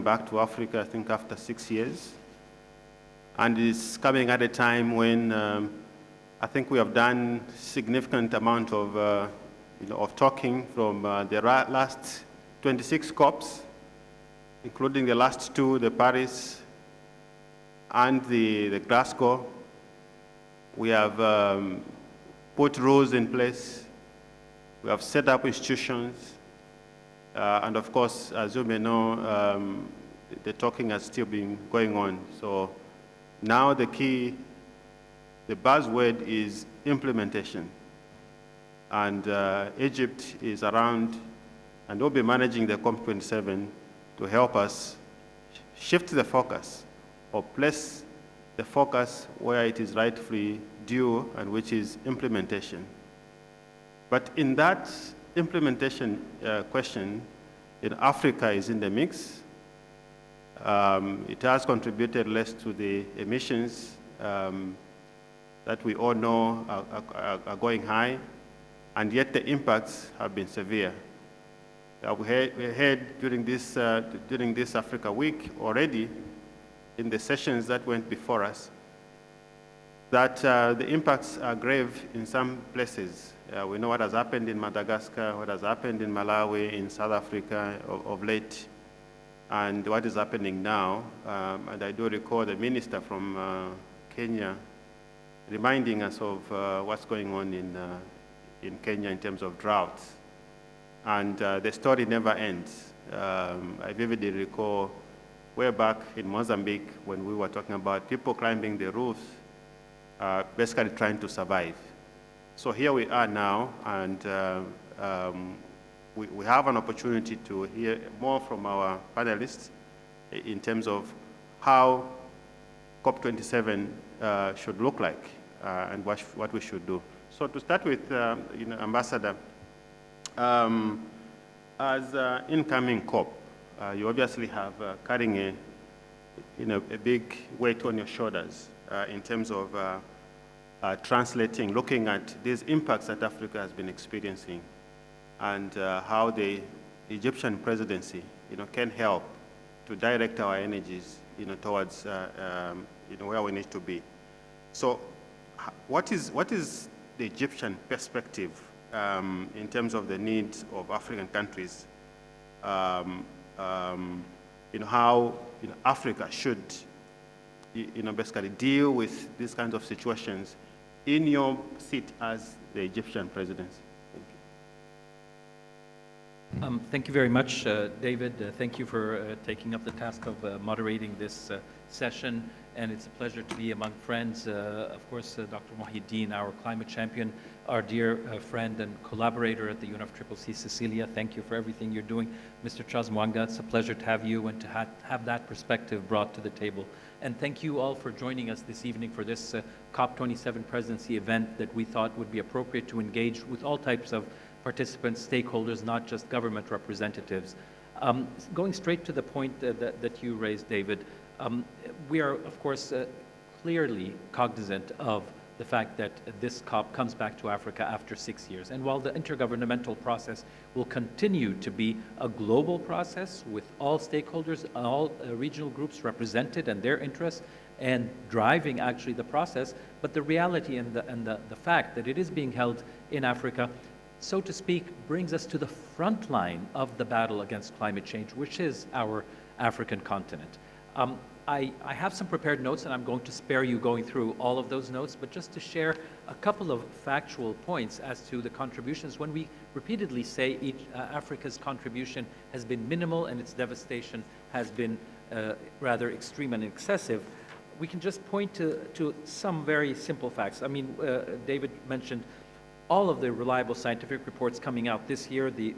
back to Africa, I think, after 6 years. And it's coming at a time when I think we have done significant amount of, of talking from the last 26 COPs, including the last two, the Paris and the Glasgow. We have put rules in place. We have set up institutions. And of course, as you may know, the talking has still been going on. So now the buzzword is implementation. And Egypt is around, and will be managing the COP27 to help us shift the focus, or place the focus where it is rightfully due, and which is implementation. But in that implementation question, Africa is in the mix. It has contributed less to the emissions that we all know are going high, and yet the impacts have been severe. We heard during this Africa Week already, in the sessions that went before us, that the impacts are grave in some places. We know what has happened in Madagascar, what has happened in Malawi, in South Africa of late, and what is happening now. And I do recall the minister from Kenya reminding us of what's going on in Kenya in terms of droughts. And the story never ends. I vividly recall way back in Mozambique when we were talking about people climbing the roofs, basically trying to survive. So here we are now, and we have an opportunity to hear more from our panelists in terms of how COP27 should look like and what we should do. So to start with, Ambassador, as incoming COP, you obviously have carrying a big weight on your shoulders in terms of translating, looking at these impacts that Africa has been experiencing, and how the Egyptian presidency, can help to direct our energies, towards, where we need to be. So, what is the Egyptian perspective in terms of the needs of African countries? How Africa should, basically deal with these kinds of situations in your seat as the Egyptian presidency. Thank you. Thank you very much, David. Thank you for taking up the task of moderating this session. And it's a pleasure to be among friends. Of course, Dr. Mohiuddin, our climate champion, our dear friend and collaborator at the UNFCCC, Cecilia. Thank you for everything you're doing. Mr. Charles Mwanga, it's a pleasure to have you and to have that perspective brought to the table. And thank you all for joining us this evening for this COP27 presidency event that we thought would be appropriate to engage with all types of participants, stakeholders, not just government representatives. Going straight to the point that you raised, David, we are, of course, clearly cognizant of the fact that this COP comes back to Africa after 6 years. And while the intergovernmental process will continue to be a global process with all stakeholders, all regional groups represented and their interests, and driving actually the process, but the reality and the fact that it is being held in Africa, so to speak, brings us to the front line of the battle against climate change, which is our African continent. I have some prepared notes, and I'm going to spare you going through all of those notes, but just to share a couple of factual points as to the contributions. When we repeatedly say Africa's contribution has been minimal and its devastation has been rather extreme and excessive, we can just point to some very simple facts. I mean, David mentioned all of the reliable scientific reports coming out this year. The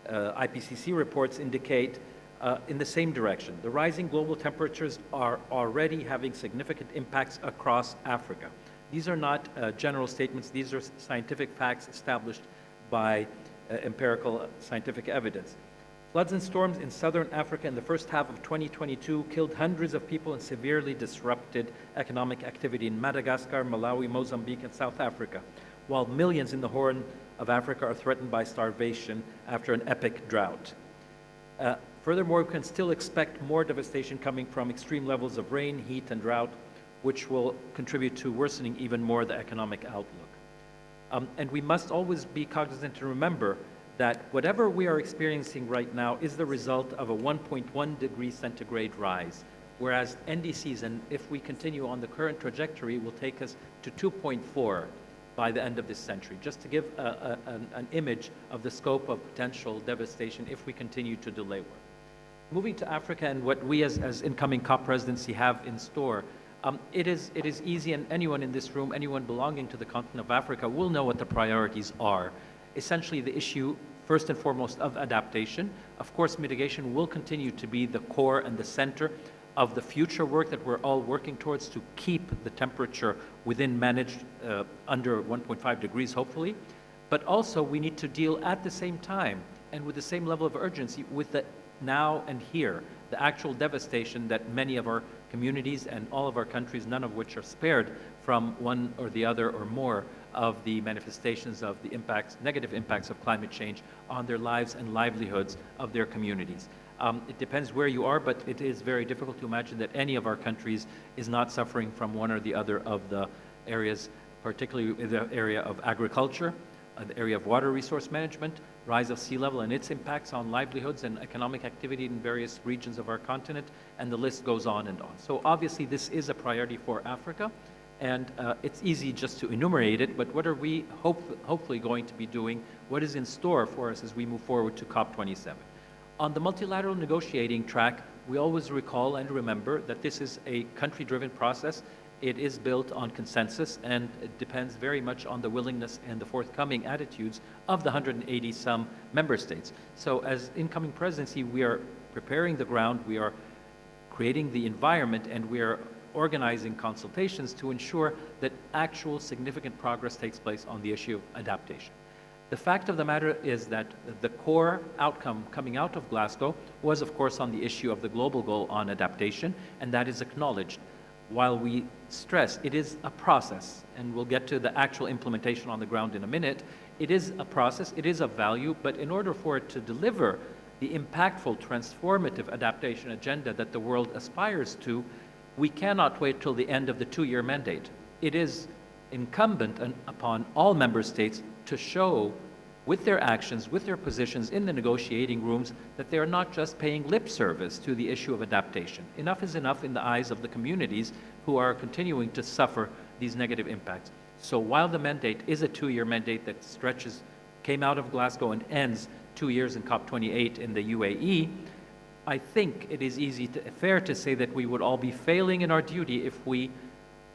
IPCC reports indicate in the same direction. The rising global temperatures are already having significant impacts across Africa. These are not general statements. These are scientific facts established by empirical scientific evidence. Floods and storms in southern Africa in the first half of 2022 killed hundreds of people and severely disrupted economic activity in Madagascar, Malawi, Mozambique, and South Africa, while millions in the Horn of Africa are threatened by starvation after an epic drought. Furthermore, we can still expect more devastation coming from extreme levels of rain, heat, and drought, which will contribute to worsening even more the economic outlook. And we must always be cognizant to remember that whatever we are experiencing right now is the result of a 1.1 degree centigrade rise, whereas NDCs, and if we continue on the current trajectory, will take us to 2.4 by the end of this century, just to give an image of the scope of potential devastation if we continue to delay work. Moving to Africa and what we as incoming COP presidency have in store, it is easy, and anyone in this room, anyone belonging to the continent of Africa will know what the priorities are. Essentially, the issue, first and foremost, of adaptation. Of course, mitigation will continue to be the core and the center of the future work that we're all working towards to keep the temperature within managed under 1.5 degrees, hopefully. But also, we need to deal at the same time and with the same level of urgency with the now and here, the actual devastation that many of our communities and all of our countries, none of which are spared from one or the other or more of the manifestations of the impacts, negative impacts of climate change on their lives and livelihoods of their communities. It depends where you are, but it is very difficult to imagine that any of our countries is not suffering from one or the other of the areas, particularly in the area of agriculture, the area of water resource management, rise of sea level and its impacts on livelihoods and economic activity in various regions of our continent, and the list goes on and on. So obviously this is a priority for Africa, and it's easy just to enumerate it, but what are we hopefully going to be doing? What is in store for us as we move forward to COP27? On the multilateral negotiating track, we always recall and remember that this is a country-driven process. It is built on consensus, and it depends very much on the willingness and the forthcoming attitudes of the 180-some member states. So as incoming presidency, we are preparing the ground, we are creating the environment, and we are organizing consultations to ensure that actual significant progress takes place on the issue of adaptation. The fact of the matter is that the core outcome coming out of Glasgow was, of course, on the issue of the global goal on adaptation, and that is acknowledged. While we stress it is a process, and we'll get to the actual implementation on the ground in a minute, it is a process, it is a value, but in order for it to deliver the impactful, transformative adaptation agenda that the world aspires to, we cannot wait till the end of the 2-year mandate. It is incumbent upon all member states to show with their actions, with their positions in the negotiating rooms, that they are not just paying lip service to the issue of adaptation. Enough is enough in the eyes of the communities who are continuing to suffer these negative impacts. So while the mandate is a 2-year mandate that came out of Glasgow and ends 2 years in COP28 in the UAE, I think it is fair to say that we would all be failing in our duty if we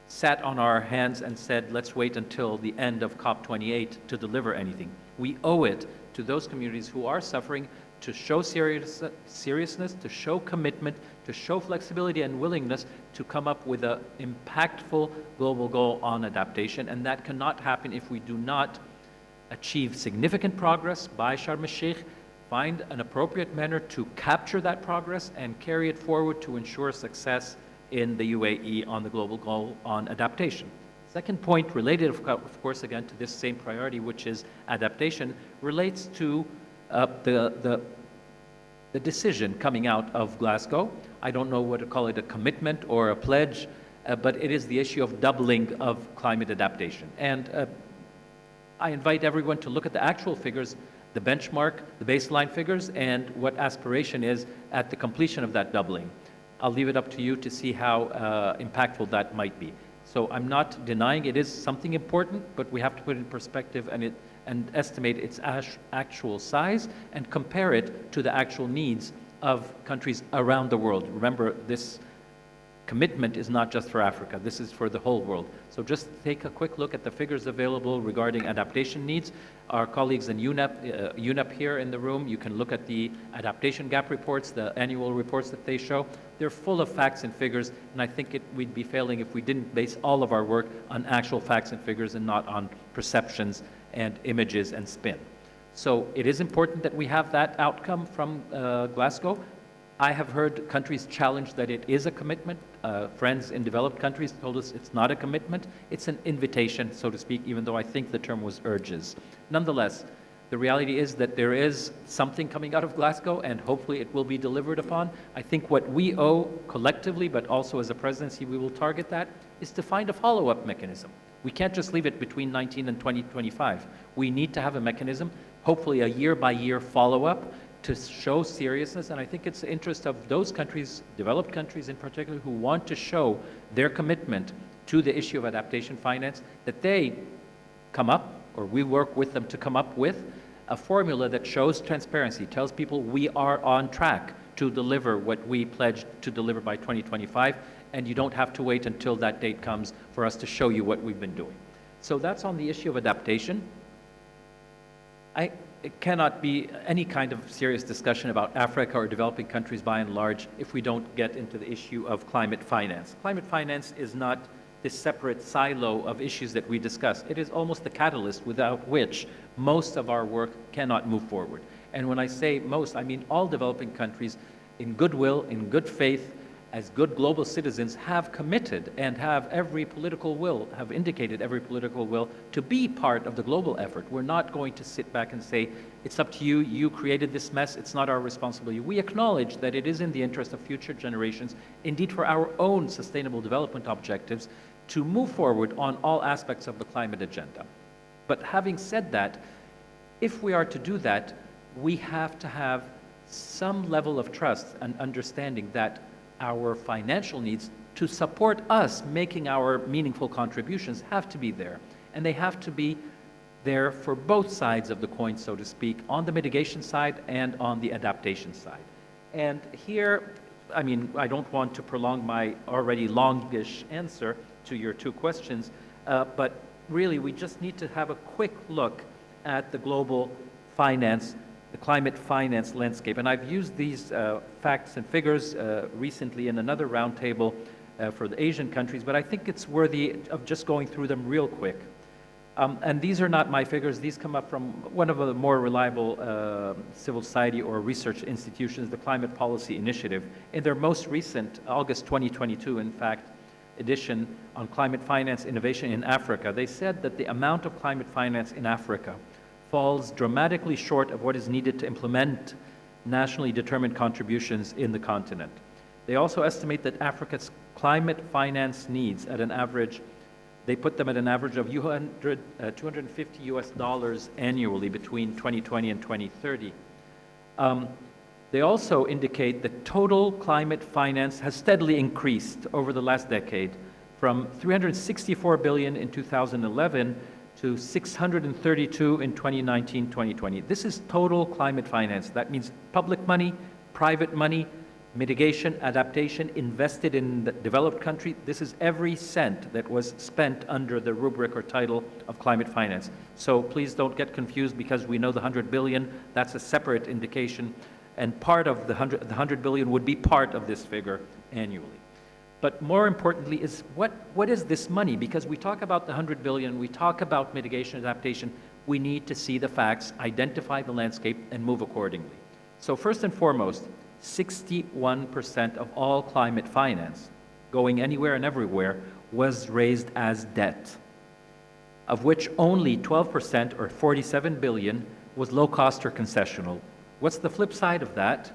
sat on our hands and said, let's wait until the end of COP28 to deliver anything. We owe it to those communities who are suffering to show seriousness, to show commitment, to show flexibility and willingness to come up with an impactful global goal on adaptation. And that cannot happen if we do not achieve significant progress by Sharm el-Sheikh, find an appropriate manner to capture that progress and carry it forward to ensure success in the UAE on the global goal on adaptation. Second point, related of course again to this same priority, which is adaptation, relates to the decision coming out of Glasgow. I don't know what to call it, a commitment or a pledge, but it is the issue of doubling of climate adaptation. And I invite everyone to look at the actual figures, the benchmark, the baseline figures, and what aspiration is at the completion of that doubling. I'll leave it up to you to see how impactful that might be. So I'm not denying it is something important, but we have to put it in perspective and estimate its actual size and compare it to the actual needs of countries around the world. Remember, this commitment is not just for Africa, this is for the whole world. So just take a quick look at the figures available regarding adaptation needs. Our colleagues in UNEP here in the room, you can look at the adaptation gap reports, the annual reports that they show. They're full of facts and figures, and I think we'd be failing if we didn't base all of our work on actual facts and figures and not on perceptions and images and spin. So it is important that we have that outcome from Glasgow. I have heard countries challenge that it is a commitment. Friends in developed countries told us it's not a commitment. It's an invitation, so to speak, even though I think the term was urges. Nonetheless, The reality is that there is something coming out of Glasgow, and hopefully it will be delivered upon. I think what we owe collectively, but also as a presidency, we will target that, is to find a follow-up mechanism. We can't just leave it between 19 and 2025. We need to have a mechanism, hopefully a year-by-year follow-up, to show seriousness, and I think it's the interest of those countries, developed countries in particular, who want to show their commitment to the issue of adaptation finance, that they come up, or we work with them to come up with a formula that shows transparency, tells people we are on track to deliver what we pledged to deliver by 2025, and you don't have to wait until that date comes for us to show you what we've been doing. So that's on the issue of adaptation. It cannot be any kind of serious discussion about Africa or developing countries by and large if we don't get into the issue of climate finance. Climate finance is not this separate silo of issues that we discuss. It is almost the catalyst without which most of our work cannot move forward. And when I say most, I mean all developing countries in goodwill, in good faith, as good global citizens, have committed and have every political will, have indicated every political will to be part of the global effort. We're not going to sit back and say, it's up to you, you created this mess, it's not our responsibility. We acknowledge that it is in the interest of future generations, indeed for our own sustainable development objectives, to move forward on all aspects of the climate agenda. But having said that, if we are to do that, we have to have some level of trust and understanding that our financial needs to support us making our meaningful contributions have to be there. And they have to be there for both sides of the coin, so to speak, on the mitigation side and on the adaptation side. And here, I mean, I don't want to prolong my already longish answer to your two questions, but really we just need to have a quick look at the global finance, the climate finance landscape. And I've used these facts and figures recently in another roundtable for the Asian countries, but I think it's worthy of just going through them real quick. And these are not my figures. These come up from one of the more reliable civil society or research institutions, the Climate Policy Initiative. In their most recent, August 2022, in fact, edition on climate finance innovation in Africa, they said that the amount of climate finance in Africa falls dramatically short of what is needed to implement nationally determined contributions in the continent. They also estimate that Africa's climate finance needs at an average, they put them at an average of $250 annually between 2020 and 2030. They also indicate that total climate finance has steadily increased over the last decade from $364 billion in 2011 to 632 in 2019-2020. This is total climate finance. That means public money, private money, mitigation, adaptation, invested in the developed country. This is every cent that was spent under the rubric or title of climate finance. So please don't get confused because we know the 100 billion, that's a separate indication, and part of the 100 billion would be part of this figure annually. But more importantly is what is this money? Because we talk about the 100 billion, we talk about mitigation, adaptation, we need to see the facts, identify the landscape, and move accordingly. So first and foremost, 61% of all climate finance, going anywhere and everywhere, was raised as debt, of which only 12%, or 47 billion, was low cost or concessional. What's the flip side of that?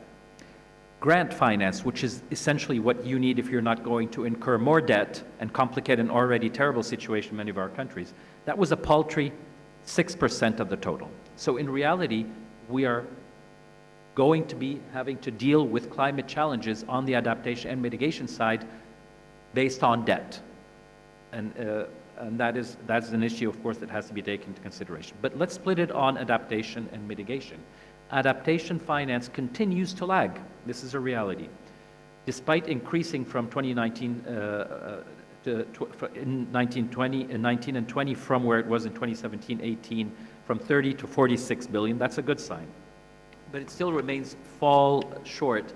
Grant finance, which is essentially what you need if you're not going to incur more debt and complicate an already terrible situation in many of our countries. That was a paltry 6% of the total. So in reality, we are going to be having to deal with climate challenges on the adaptation and mitigation side based on debt. And that's an issue, of course, that has to be taken into consideration. But let's split it on adaptation and mitigation. Adaptation finance continues to lag. This is a reality. Despite increasing from 2019 in 19 and 20 from where it was in 2017-18, from 30 to 46 billion, that's a good sign. But it still remains fall short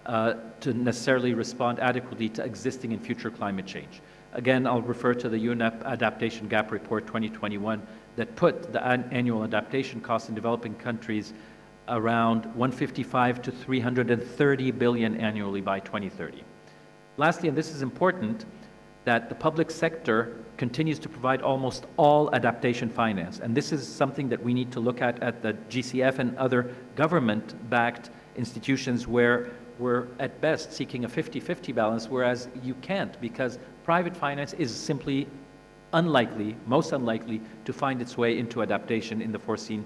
to necessarily respond adequately to existing and future climate change. Again, I'll refer to the UNEP Adaptation Gap Report 2021 that put the annual adaptation costs in developing countries around 155 to 330 billion annually by 2030. Lastly, and this is important, that the public sector continues to provide almost all adaptation finance. And this is something that we need to look at the GCF and other government-backed institutions where we're at best seeking a 50-50 balance, whereas you can't, because private finance is simply unlikely, most unlikely, to find its way into adaptation in the foreseen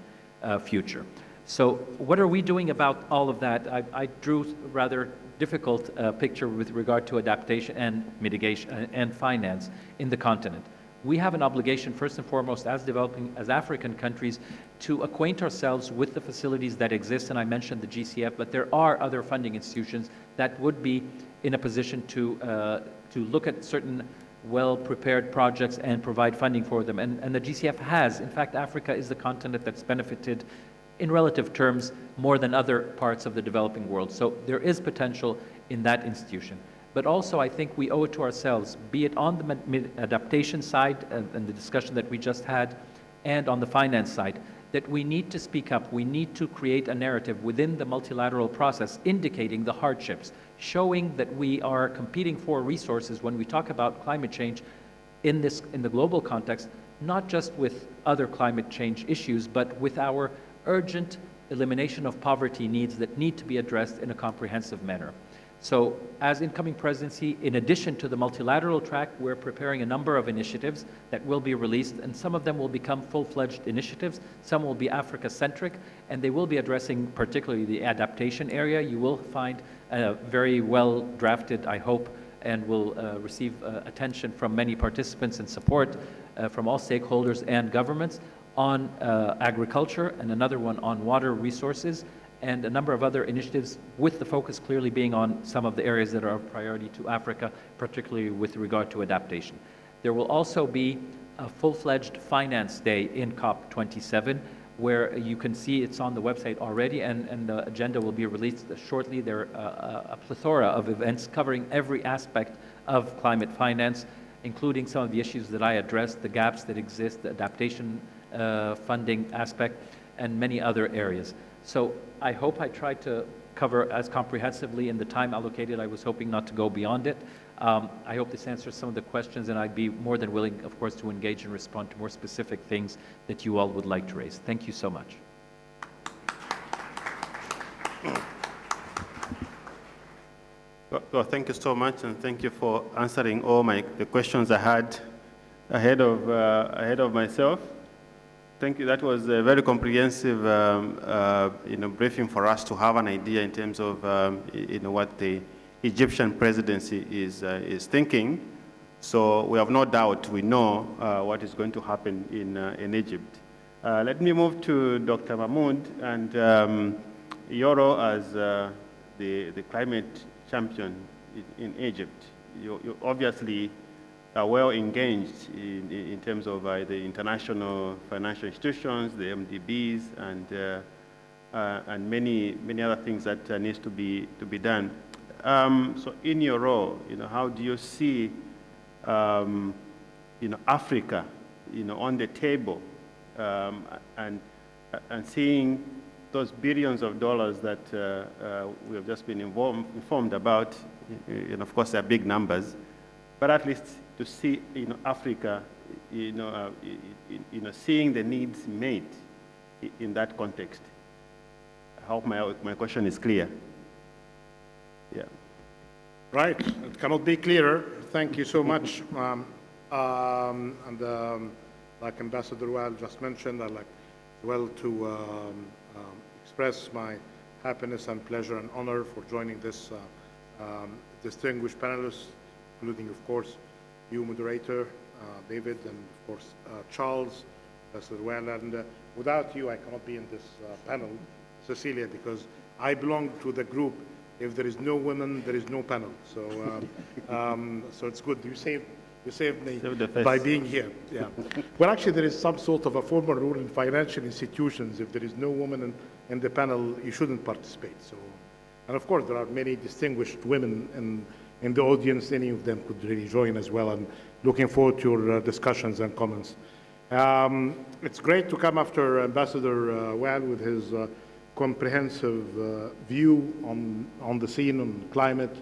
future. So what are we doing about all of that? I drew a rather difficult picture with regard to adaptation and mitigation and finance in the continent. We have an obligation, first and foremost, as African countries, to acquaint ourselves with the facilities that exist, and I mentioned the GCF, but there are other funding institutions that would be in a position to look at certain well-prepared projects and provide funding for them. And the GCF has. In fact, Africa is the continent that's benefited in relative terms more than other parts of the developing world. So there is potential in that institution. But also I think we owe it to ourselves, be it on the adaptation side and the discussion that we just had, and on the finance side, that we need to speak up. We need to create a narrative within the multilateral process indicating the hardships, showing that we are competing for resources when we talk about climate change in the global context, not just with other climate change issues, but with our urgent elimination of poverty needs that need to be addressed in a comprehensive manner. So as incoming presidency, in addition to the multilateral track, we're preparing a number of initiatives that will be released, and some of them will become full-fledged initiatives. Some will be Africa-centric, and they will be addressing particularly the adaptation area. You will find very well drafted, I hope, and will receive attention from many participants and support from all stakeholders and governments on agriculture, and another one on water resources, and a number of other initiatives, with the focus clearly being on some of the areas that are of priority to Africa, particularly with regard to adaptation. There will also be a full-fledged finance day in COP27, where you can see it's on the website already, and the agenda will be released shortly. There are a plethora of events covering every aspect of climate finance, including some of the issues that I addressed, the gaps that exist, the adaptation funding aspect, and many other areas. So I hope I tried to cover as comprehensively in the time allocated. I was hoping not to go beyond it. I hope this answers some of the questions, and I'd be more than willing, of course, to engage and respond to more specific things that you all would like to raise. Thank you so much. Well, thank you so much, and thank you for answering all the questions I had ahead of myself. Thank you. That was a very comprehensive briefing for us to have an idea in terms of what the Egyptian presidency is thinking. So we have no doubt we know what is going to happen in Egypt. Let me move to Dr. Mahmoud and Yoro as the climate champion in Egypt. You obviously are well engaged in terms of the international financial institutions, the MDBs, and many other things that needs to be done. So in your role, how do you see Africa on the table, and seeing those billions of dollars that we have just been informed about? Of course, they're big numbers, but at least to see Africa seeing the needs made in that context. I hope my question is clear. Yeah. Right. It cannot be clearer. Thank you so much. Like Ambassador Wael just mentioned, I'd like well to express my happiness and pleasure and honor for joining this distinguished panelists, including, of course, you, moderator, David, and of course, Charles, Ambassador Wael. And without you, I cannot be in this panel, Cecilia, because I belong to the group. If there is no women, there is no panel. So, so it's good. You saved me by being here. Yeah. Well, actually, there is some sort of a formal rule in financial institutions. If there is no woman in the panel, you shouldn't participate. So, and of course, there are many distinguished women in the audience. Any of them could really join as well. And looking forward to your discussions and comments. It's great to come after Ambassador Wael with his comprehensive view on the scene on climate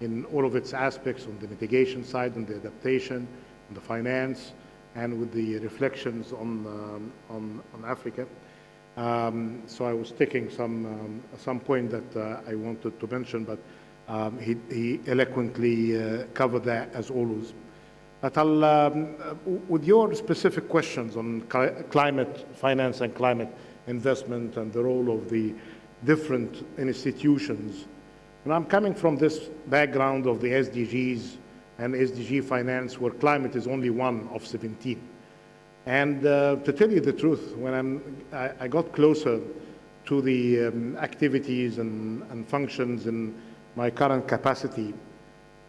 in all of its aspects, on the mitigation side, on the adaptation, on the finance, and with the reflections on Africa. So I was taking some point that I wanted to mention, but he eloquently covered that as always. But with your specific questions on climate finance and climate investment and the role of the different institutions, and I'm coming from this background of the SDGs and SDG finance, where climate is only one of 17. And to tell you the truth, when I got closer to the activities and functions in my current capacity,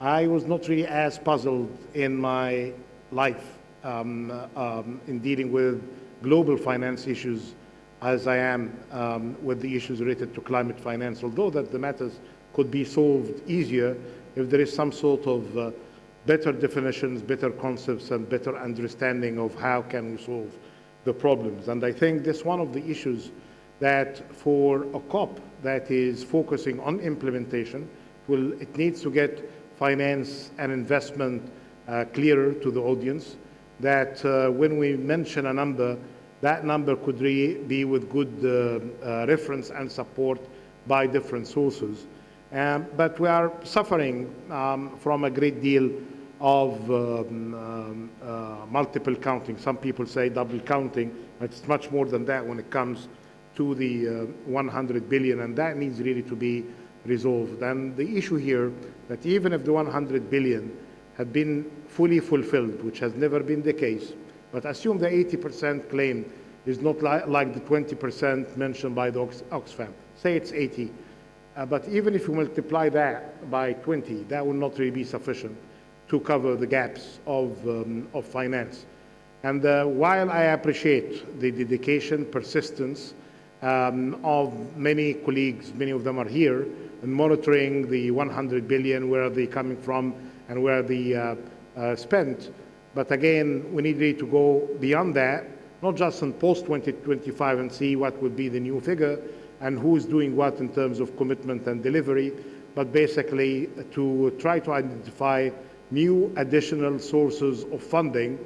I was not really as puzzled in my life in dealing with global finance issues as I am with the issues related to climate finance, although that the matters could be solved easier if there is some sort of better definitions, better concepts, and better understanding of how can we solve the problems. And I think this is one of the issues that for a COP that is focusing on implementation, it needs to get finance and investment clearer to the audience, that when we mention a number, that number could really be with good reference and support by different sources. But we are suffering from a great deal of multiple counting. Some people say double counting, but it's much more than that when it comes to the 100 billion, and that needs really to be resolved. And the issue here, that even if the 100 billion had been fully fulfilled, which has never been the case, but assume the 80% claim is not like the 20% mentioned by the Oxfam. Say it's 80. But even if you multiply that by 20, that will not really be sufficient to cover the gaps of finance. And while I appreciate the dedication, persistence of many colleagues, many of them are here, in monitoring the 100 billion, where are they coming from and where are they spent. But again, we need really to go beyond that, not just in post-2025 and see what would be the new figure and who is doing what in terms of commitment and delivery, but basically to try to identify new additional sources of funding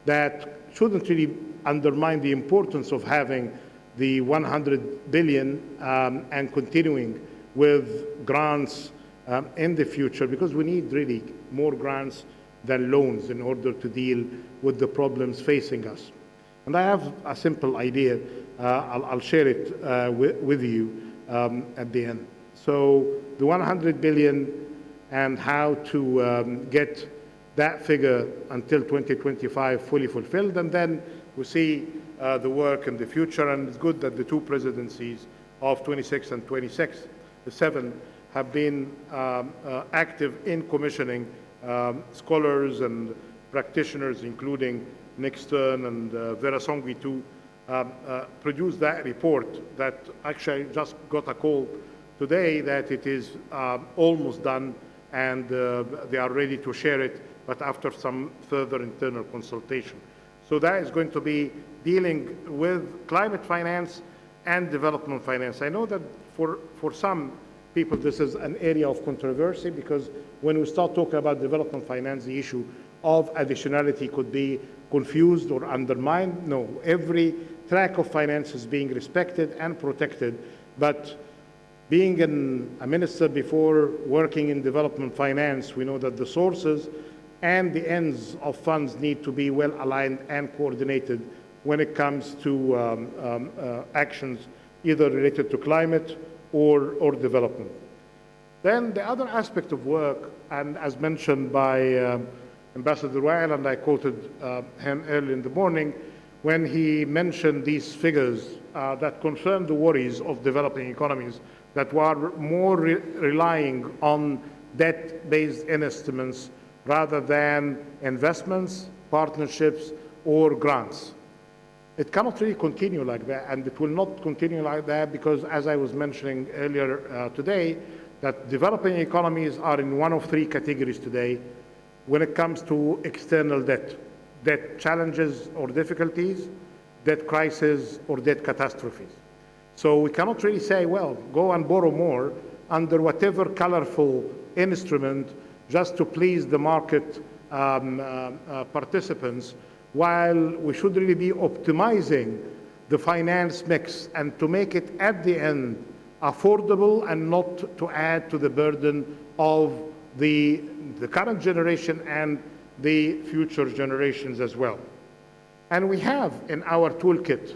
that shouldn't really undermine the importance of having the 100 billion and continuing with grants in the future, because we need really more grants than loans in order to deal with the problems facing us. And I have a simple idea. I'll share it with you at the end. So the 100 billion and how to get that figure until 2025 fully fulfilled, and then we see the work in the future. And it's good that the two presidencies of 26 and 27 have been active in commissioning scholars and practitioners, including Nick Stern and Vera Songwi, to produce that report that actually just got a call today that it is almost done, and they are ready to share it, but after some further internal consultation. So that is going to be dealing with climate finance and development finance. I know that for some people this is an area of controversy, because when we start talking about development finance, the issue of additionality could be confused or undermined. No, every track of finance is being respected and protected, but being a minister before working in development finance, we know that the sources and the ends of funds need to be well aligned and coordinated when it comes to actions either related to climate or development. Then the other aspect of work, and as mentioned by Ambassador Wael, and I quoted him early in the morning, when he mentioned these figures that confirm the worries of developing economies that were more relying on debt-based instruments rather than investments, partnerships, or grants. It cannot really continue like that, and it will not continue like that, because as I was mentioning earlier today, that developing economies are in one of three categories today when it comes to external debt: debt challenges or difficulties, debt crisis, or debt catastrophes. So we cannot really say, well, go and borrow more under whatever colorful instrument just to please the market participants, while we should really be optimizing the finance mix and to make it at the end affordable and not to add to the burden of the current generation and the future generations as well. And we have in our toolkit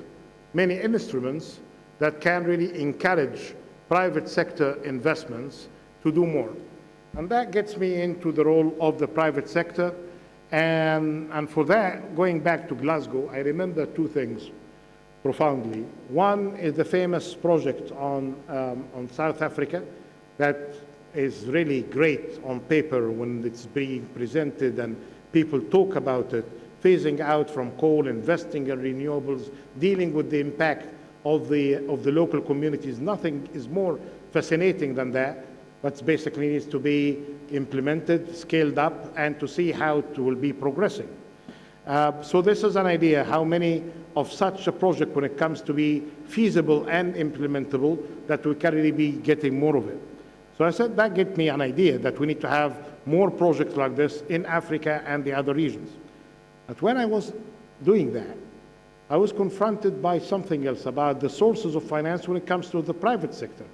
many instruments that can really encourage private sector investments to do more. And that gets me into the role of the private sector. And for that, going back to Glasgow, I remember two things profoundly. One is the famous project on South Africa that is really great on paper when it's being presented and people talk about it, phasing out from coal, investing in renewables, dealing with the impact of the local communities. Nothing is more fascinating than that, but basically needs to be implemented, scaled up, and to see how it will be progressing. So this is an idea how many of such a project, when it comes to be feasible and implementable, that we can really be getting more of it. So I said that gave me an idea that we need to have more projects like this in Africa and the other regions. But when I was doing that, I was confronted by something else about the sources of finance when it comes to the private sector,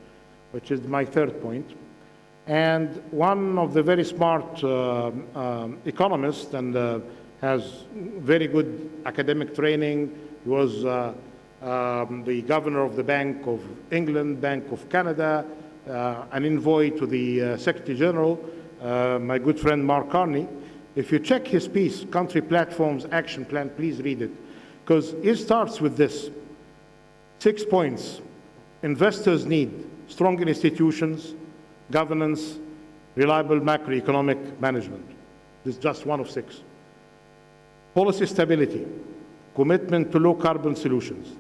which is my third point. And one of the very smart economists and has very good academic training. He was the governor of the Bank of England, Bank of Canada, an envoy to the Secretary General, my good friend Mark Carney. If you check his piece, Country Platforms Action Plan, please read it, because it starts with this. 6 points. Investors need stronger institutions, governance, reliable macroeconomic management. This is just one of 6. Policy stability, commitment to low-carbon solutions.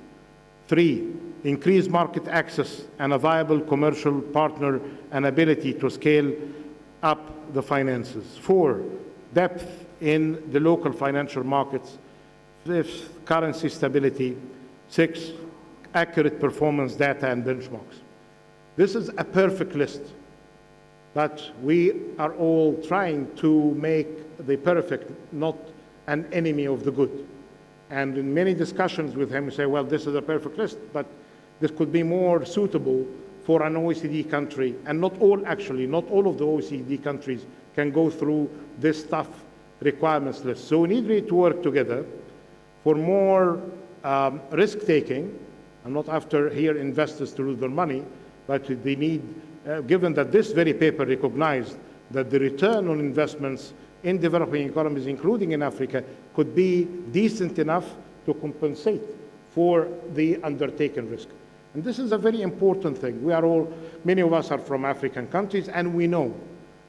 3, increase market access and a viable commercial partner and ability to scale up the finances. 4, depth in the local financial markets. 5th, currency stability. 6, accurate performance data and benchmarks. This is a perfect list, but we are all trying to make the perfect not an enemy of the good. And in many discussions with him, we say, well, this is a perfect list, but this could be more suitable for an OECD country. And not all, actually, not all of the OECD countries can go through this tough requirements list. So we need really to work together for more risk-taking. I'm not after here investors to lose their money, but they need, given that this very paper recognized that the return on investments in developing economies, including in Africa, could be decent enough to compensate for the undertaken risk. And this is a very important thing. We are all, many of us are from African countries, and we know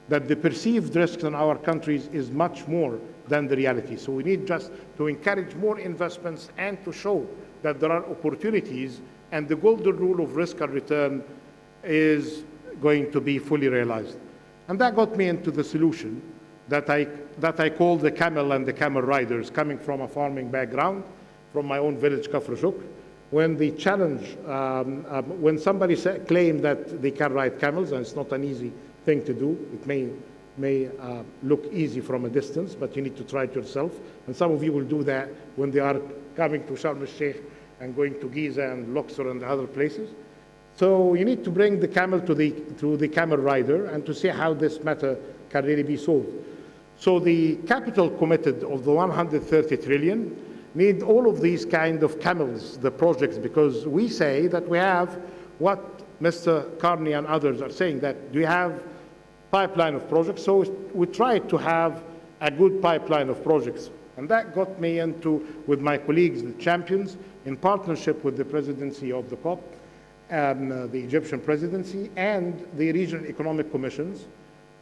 that the perceived risks in our countries is much more than the reality. So we need just to encourage more investments and to show that there are opportunities, and the golden rule of risk and return is going to be fully realized. And that got me into the solution that I call the camel and the camel riders, coming from a farming background, from my own village, Kafr Shukr. When the challenge, when somebody claimed that they can ride camels, and it's not an easy thing to do, it may look easy from a distance, but you need to try it yourself. And some of you will do that when they are coming to Sharm el-Sheikh and going to Giza and Luxor and other places. So you need to bring the camel to the camel rider and to see how this matter can really be solved. So the capital committed of the 130 trillion need all of these kind of camels, the projects, because we say that we have what Mr. Carney and others are saying, that we have pipeline of projects. So we tried to have a good pipeline of projects. And that got me into, with my colleagues, the champions, in partnership with the presidency of the COP, and the Egyptian presidency, and the regional economic commissions,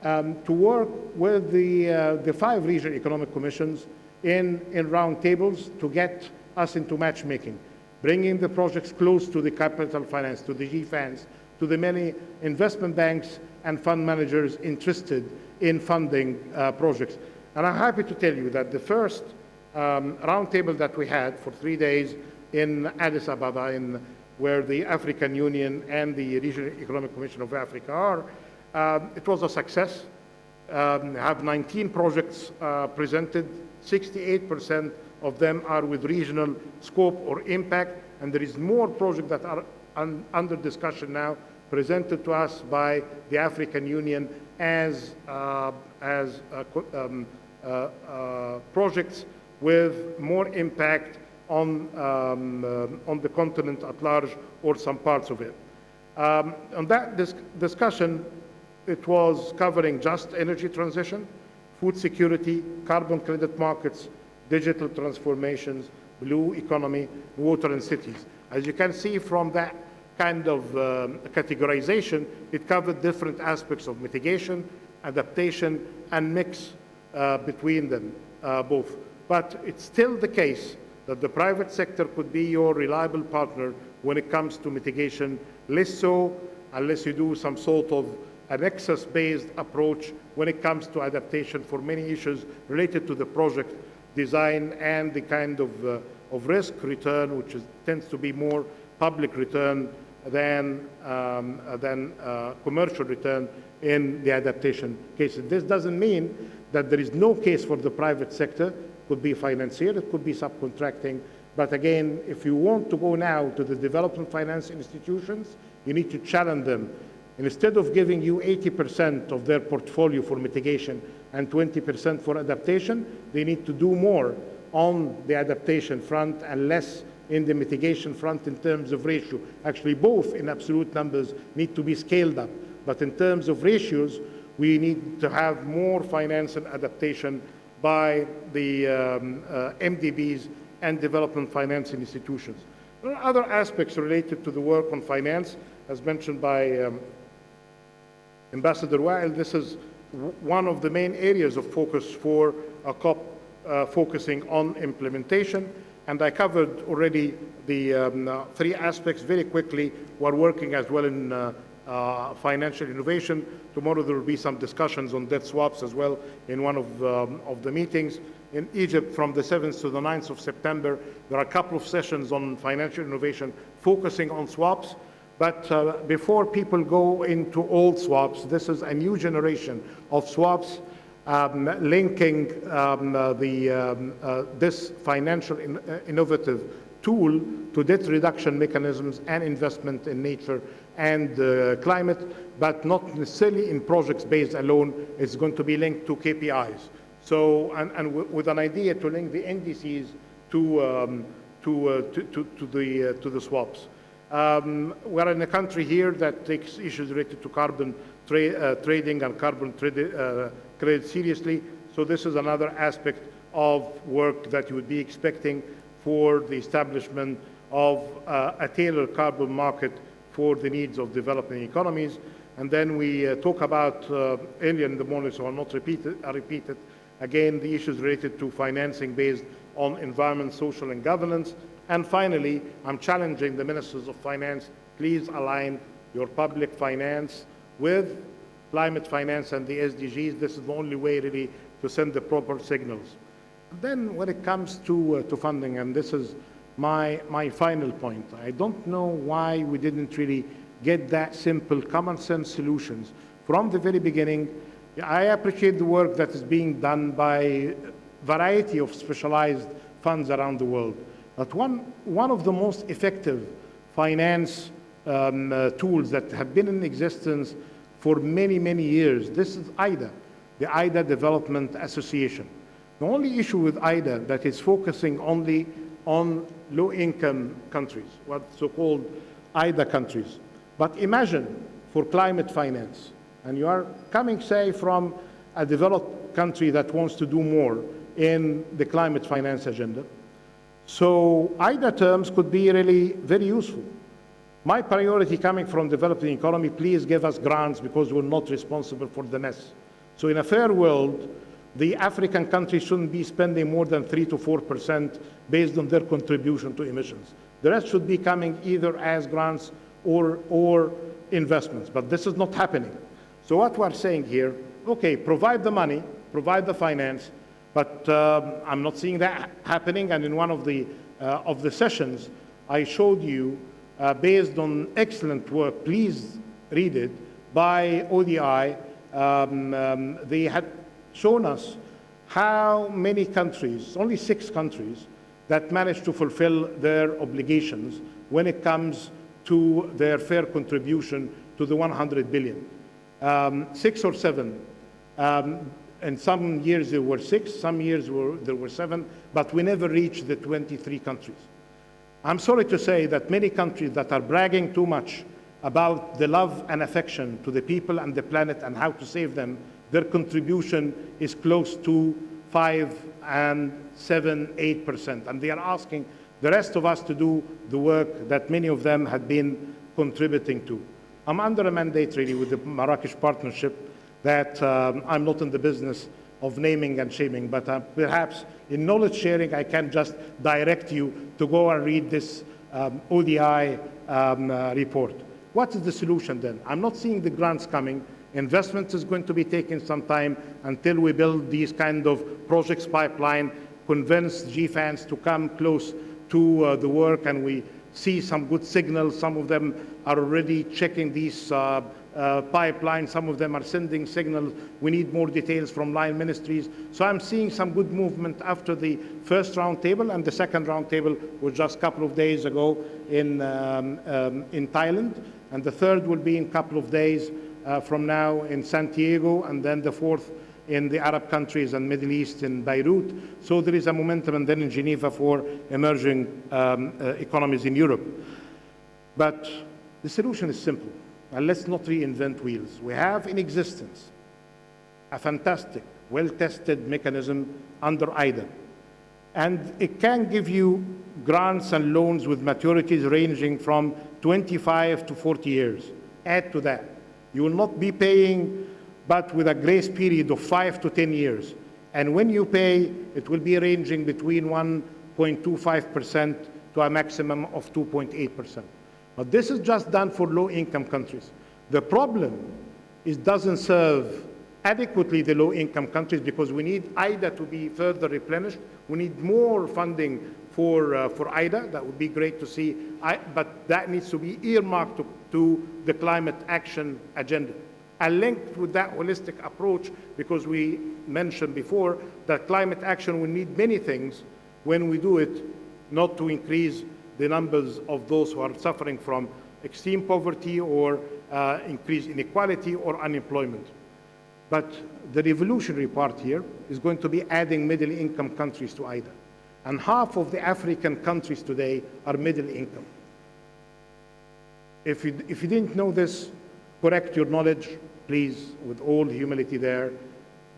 to work with the 5 regional economic commissions in round tables to get us into matchmaking, bringing the projects close to the capital finance, to the GFANs, to the many investment banks and fund managers interested in funding projects. And I'm happy to tell you that the first round table that we had for 3 days in Addis Ababa, in where the African Union and the Regional Economic Commission of Africa are. It was a success. Have 19 projects presented. 68% of them are with regional scope or impact, and there is more projects that are under discussion now, presented to us by the African Union as projects with more impact on the continent at large or some parts of it. On that discussion, it was covering just energy transition, food security, carbon credit markets, digital transformations, blue economy, water and cities. As you can see from that kind of categorization, it covered different aspects of mitigation, adaptation, and mix between them both. But it's still the case that the private sector could be your reliable partner when it comes to mitigation, less so unless you do some sort of an excess-based approach when it comes to adaptation for many issues related to the project design and the kind of risk return, which tends to be more public return than commercial return in the adaptation cases. This doesn't mean that there is no case for the private sector. It could be financier, it could be subcontracting. But again, if you want to go now to the development finance institutions, you need to challenge them. Instead of giving you 80% of their portfolio for mitigation and 20% for adaptation, they need to do more on the adaptation front and less in the mitigation front in terms of ratio. Actually, both in absolute numbers need to be scaled up. But in terms of ratios, we need to have more finance and adaptation by the MDBs and development finance institutions. There are other aspects related to the work on finance, as mentioned by Ambassador Wael. This is one of the main areas of focus for a COP focusing on implementation. And I covered already the three aspects very quickly. We're working as well in financial innovation. Tomorrow there will be some discussions on debt swaps as well in one of the meetings. In Egypt, from the 7th to the 9th of September, there are a couple of sessions on financial innovation focusing on swaps. But before people go into old swaps, this is a new generation of swaps linking this financial innovative tool to debt reduction mechanisms and investment in nature and climate, but not necessarily in projects based alone. It's going to be linked to KPIs. So, and with an idea to link the NDCs to the swaps. We're in a country here that takes issues related to carbon trading and carbon credit seriously. So this is another aspect of work that you would be expecting for the establishment of a tailored carbon market for the needs of developing economies. And then we talk about earlier in the morning, so I'll not repeat it. Again, the issues related to financing based on environment, social, and governance. And finally, I'm challenging the ministers of finance, please align your public finance with climate finance and the SDGs. This is the only way really to send the proper signals. And then when it comes to funding, and this is my final point, I don't know why we didn't really get that simple common sense solutions from the very beginning. I appreciate the work that is being done by a variety of specialized funds around the world. But one of the most effective finance tools that have been in existence for many, many years, this is IDA, the IDA Development Association. The only issue with IDA that is focusing only on low-income countries, what so-called IDA countries. But imagine for climate finance, and you are coming, say, from a developed country that wants to do more in the climate finance agenda. So IDA terms could be really very useful. My priority coming from developing economy, please give us grants because we're not responsible for the mess. So in a fair world, the African countries shouldn't be spending more than 3 to 4% based on their contribution to emissions. The rest should be coming either as grants or investments, but this is not happening. So what we're saying here, okay, provide the money, provide the finance, but I'm not seeing that happening. And in one of the sessions, I showed you based on excellent work, please read it, by ODI. They had shown us how many countries, only 6 countries, that managed to fulfill their obligations when it comes to their fair contribution to the 100 billion. 6 or 7. And some years there were 6, some years there were 7, but we never reached the 23 countries. I'm sorry to say that many countries that are bragging too much about the love and affection to the people and the planet and how to save them, their contribution is close to 5 and 7, 8%. And they are asking the rest of us to do the work that many of them had been contributing to. I'm under a mandate really with the Marrakesh Partnership that I'm not in the business of naming and shaming, but perhaps in knowledge sharing, I can just direct you to go and read this ODI report. What is the solution then? I'm not seeing the grants coming. Investment is going to be taking some time until we build these kind of projects pipeline, convince GFANs to come close to the work, and we see some good signals. Some of them are already checking these pipelines. Some of them are sending signals. We need more details from line ministries. So I'm seeing some good movement after the first roundtable, and the second roundtable was just a couple of days ago in Thailand. And the third will be in a couple of days from now in Santiago, and then the fourth in the Arab countries and Middle East in Beirut. So there is a momentum, and then in Geneva for emerging economies in Europe. But the solution is simple, and let's not reinvent wheels. We have in existence a fantastic, well-tested mechanism under IDA, and it can give you grants and loans with maturities ranging from 25 to 40 years. Add to that, you will not be paying, but with a grace period of 5 to 10 years. And when you pay, it will be ranging between 1.25% to a maximum of 2.8%. But this is just done for low-income countries. The problem is it doesn't serve adequately the low-income countries, because we need IDA to be further replenished. We need more funding for IDA. That would be great to see, but that needs to be earmarked to the climate action agenda. And linked with that holistic approach, because we mentioned before that climate action will need many things when we do it, not to increase the numbers of those who are suffering from extreme poverty or increased inequality or unemployment. But the revolutionary part here is going to be adding middle-income countries to IDA. And half of the African countries today are middle income. If you didn't know this, correct your knowledge, please, with all humility there.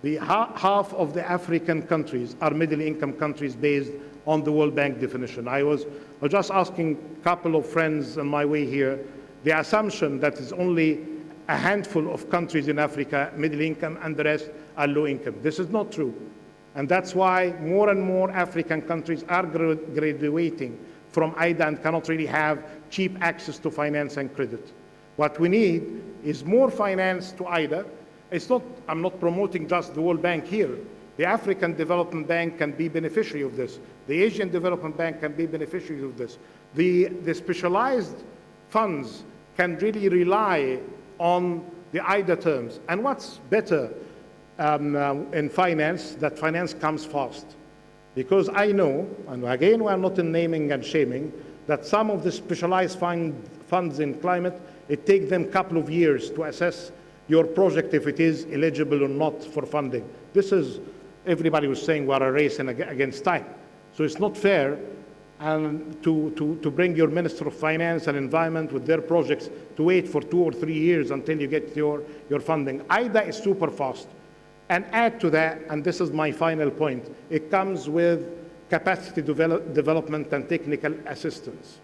Half of the African countries are middle-income countries based on the World Bank definition. I was just asking a couple of friends on my way here, the assumption that it's only a handful of countries in Africa middle income and the rest are low income. This is not true. And that's why more and more African countries are graduating from IDA and cannot really have cheap access to finance and credit. What we need is more finance to IDA. I'm not promoting just the World Bank here. The African Development Bank can be beneficiary of this. The Asian Development Bank can be beneficiary of this. The specialized funds can really rely on the IDA terms. And what's better in finance, that finance comes fast. Because I know, and again, we are not in naming and shaming, that some of the specialized funds in climate, it takes them a couple of years to assess your project if it is eligible or not for funding. This is, everybody was saying we're a race against time. So it's not fair to bring your Minister of Finance and Environment with their projects to wait for 2 or 3 years until you get your funding. IDA is super fast. And add to that, and this is my final point, it comes with capacity development and technical assistance.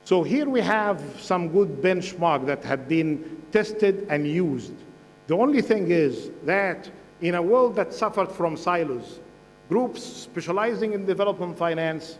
So here we have some good benchmark that have been tested and used. The only thing is that in a world that suffered from silos, groups specializing in development finance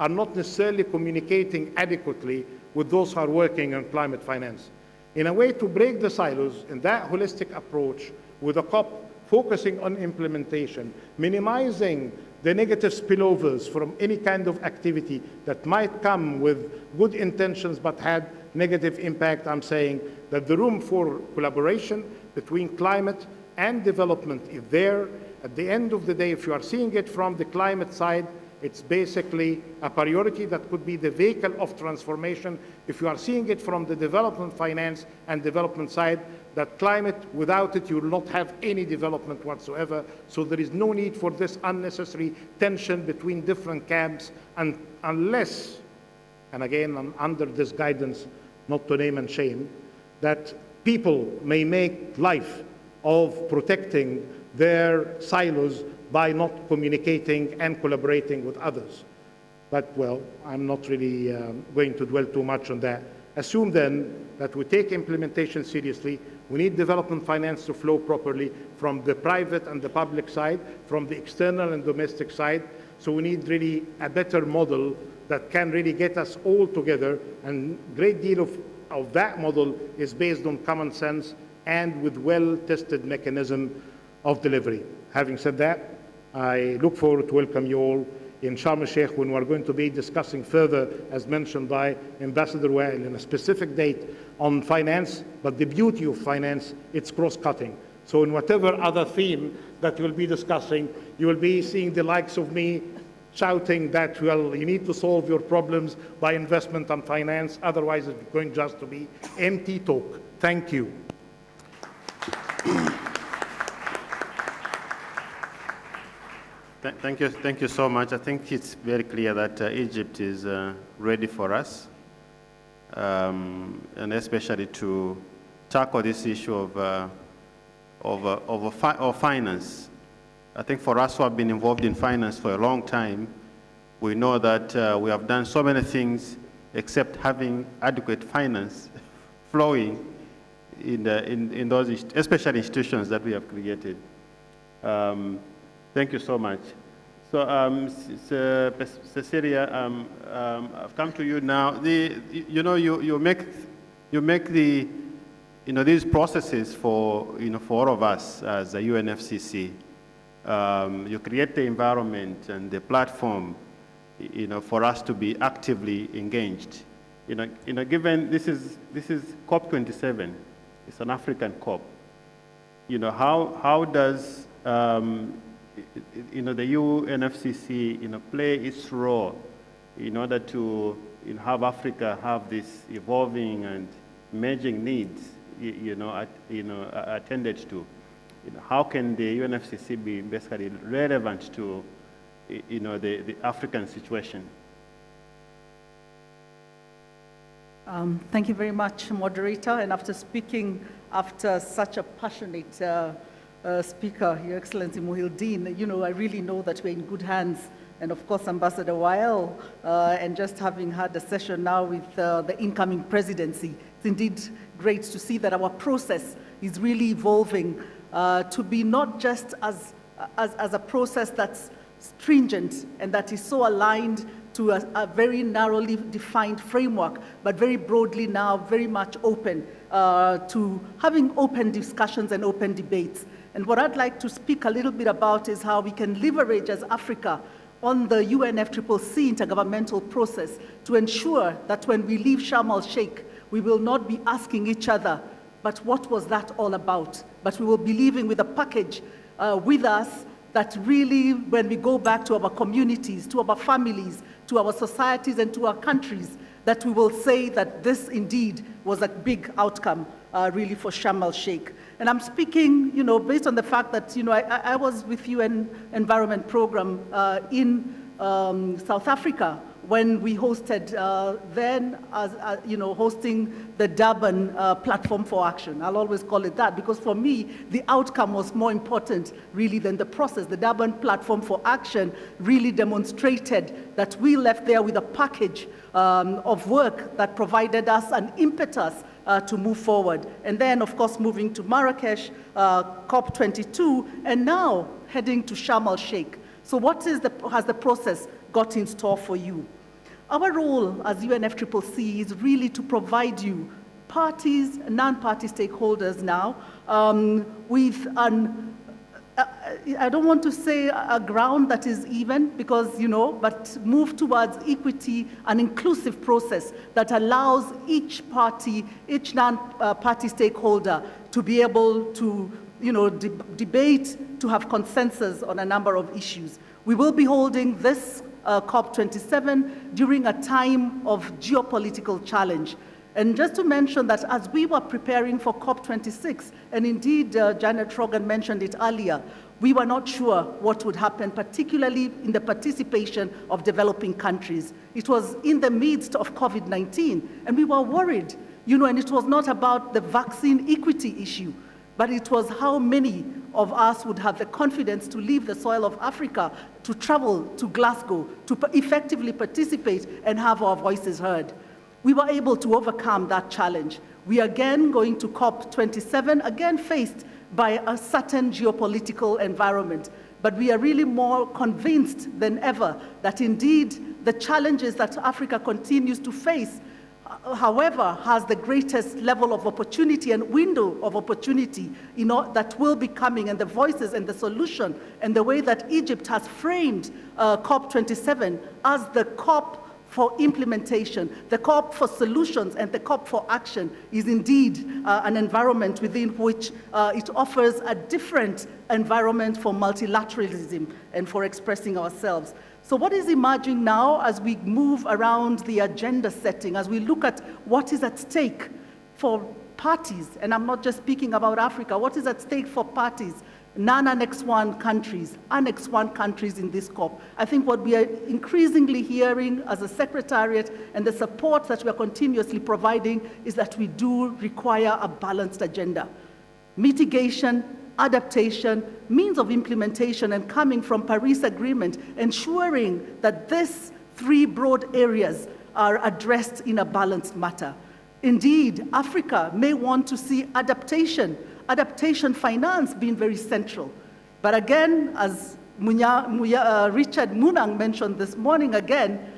are not necessarily communicating adequately with those who are working on climate finance. In a way to break the silos, in that holistic approach, with a COP focusing on implementation, minimizing the negative spillovers from any kind of activity that might come with good intentions but had negative impact, I'm saying that the room for collaboration between climate and development is there. At the end of the day, if you are seeing it from the climate side, it's basically a priority that could be the vehicle of transformation. If you are seeing it from the development finance and development side, that climate, without it, you will not have any development whatsoever. So there is no need for this unnecessary tension between different camps, and unless, and again, under this guidance, not to name and shame, that people may make life of protecting their silos by not communicating and collaborating with others. But, well, I'm not really going to dwell too much on that. Assume then that we take implementation seriously. We need development finance to flow properly from the private and the public side, from the external and domestic side. So we need really a better model that can really get us all together, and a great deal of that model is based on common sense and with well-tested mechanism of delivery. Having said that, I look forward to welcome you all in Sharm el-Sheikh when we're going to be discussing further, as mentioned by Ambassador Wael, in a specific date on finance. But the beauty of finance, it's cross-cutting. So in whatever other theme that we'll be discussing, you will be seeing the likes of me shouting that, well, you need to solve your problems by investment and finance, otherwise it's going just to be empty talk. Thank you. Thank you so much. I think it's very clear that Egypt is ready for us, and especially to tackle this issue of finance. I think for us who have been involved in finance for a long time, we know that we have done so many things except having adequate finance flowing in those, especially institutions that we have created. Thank you so much. So, Cecilia, I've come to you now. You make these processes for all of us as a UNFCCC. You create the environment and the platform, for us to be actively engaged. Given this is COP27, it's an African COP. How does the UNFCCC play its role in order to have Africa have this evolving and emerging needs attended to? How can the UNFCCC be basically relevant to the African situation? Thank you very much, moderator. And after speaking after such a passionate speaker, Your Excellency Muhyiddin, I really know that we're in good hands. And of course, Ambassador Wael, and just having had a session now with the incoming presidency, it's indeed great to see that our process is really evolving to be not just as a process that's stringent and that is so aligned to a very narrowly defined framework, but very broadly now very much open to having open discussions and open debates. And what I'd like to speak a little bit about is how we can leverage as Africa on the UNFCCC intergovernmental process to ensure that when we leave Sharm el-Sheikh, we will not be asking each other, but what was that all about? But we will be leaving with a package with us that really, when we go back to our communities, to our families, to our societies, and to our countries, that we will say that this indeed was a big outcome really for Sharm el-Sheikh. And I'm speaking, based on the fact that, I was with UN Environment Program in South Africa when we hosted hosting the Durban Platform for Action. I'll always call it that because for me, the outcome was more important really than the process. The Durban Platform for Action really demonstrated that we left there with a package of work that provided us an impetus to move forward. And then, of course, moving to Marrakesh, COP22, and now heading to Sharm el-Sheikh. So what has the process got in store for you? Our role as UNFCCC is really to provide you, parties, non-party stakeholders now, with I don't want to say a ground that is even, because, but move towards equity and inclusive process that allows each party, each non-party stakeholder to be able to, debate, to have consensus on a number of issues. We will be holding this COP27 during a time of geopolitical challenge. And just to mention that as we were preparing for COP26, and indeed Janet Trogan mentioned it earlier, we were not sure what would happen, particularly in the participation of developing countries. It was in the midst of COVID-19, and we were worried, and it was not about the vaccine equity issue, but it was how many of us would have the confidence to leave the soil of Africa, to travel to Glasgow, to effectively participate and have our voices heard. We were able to overcome that challenge. We are again going to COP27, again faced by a certain geopolitical environment. But we are really more convinced than ever that indeed the challenges that Africa continues to face, however, has the greatest level of opportunity and window of opportunity that will be coming, and the voices and the solution and the way that Egypt has framed COP27 as the COP for implementation, the COP for solutions, and the COP for action is indeed an environment within which it offers a different environment for multilateralism and for expressing ourselves. So what is emerging now as we move around the agenda setting, as we look at what is at stake for parties, and I'm not just speaking about Africa, what is at stake for parties, non-Annex 1 countries, Annex 1 countries in this COP. I think what we are increasingly hearing as a Secretariat and the support that we are continuously providing is that we do require a balanced agenda. Mitigation, adaptation, means of implementation, and coming from Paris Agreement, ensuring that these three broad areas are addressed in a balanced manner. Indeed, Africa may want to see adaptation finance being very central. But again, as Richard Munang mentioned this morning again,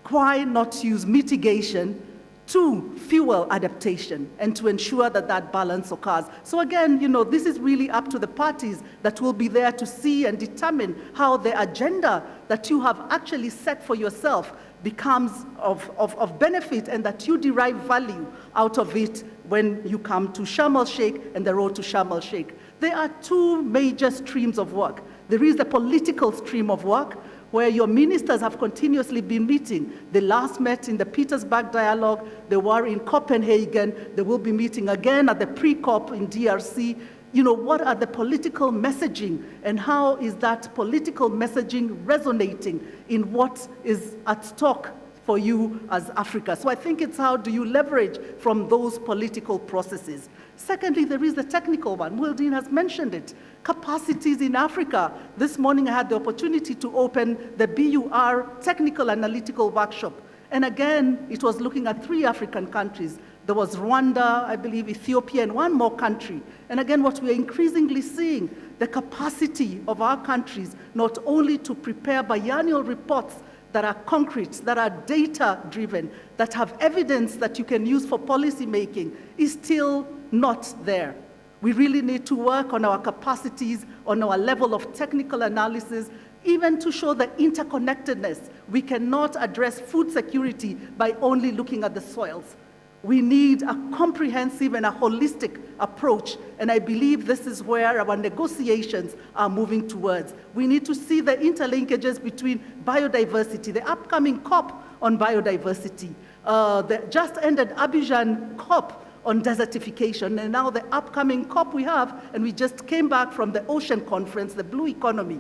why not use mitigation to fuel adaptation and to ensure that that balance occurs? So again, this is really up to the parties that will be there to see and determine how the agenda that you have actually set for yourself becomes of benefit, and that you derive value out of it when you come to Sharm el-Sheikh and the road to Sharm el-Sheikh. There are two major streams of work. There is the political stream of work, where your ministers have continuously been meeting. They last met in the Petersburg Dialogue, they were in Copenhagen, they will be meeting again at the pre-COP in DRC. What are the political messaging, and how is that political messaging resonating in what is at stake for you as Africa? So I think it's how do you leverage from those political processes. Secondly, there is the technical one. Muhyiddin has mentioned it. Capacities in Africa. This morning I had the opportunity to open the BUR Technical Analytical Workshop. And again, it was looking at 3 African countries. There was Rwanda, I believe Ethiopia, and 1 more country. And again, what we are increasingly seeing, the capacity of our countries, not only to prepare biannual reports that are concrete, that are data-driven, that have evidence that you can use for policy making, is still not there. We really need to work on our capacities, on our level of technical analysis, even to show the interconnectedness. We cannot address food security by only looking at the soils. We need a comprehensive and a holistic approach, and I believe this is where our negotiations are moving towards. We need to see the interlinkages between biodiversity, the upcoming COP on biodiversity, the just ended Abidjan COP on desertification, and now the upcoming COP we have, and we just came back from the ocean conference, the blue economy.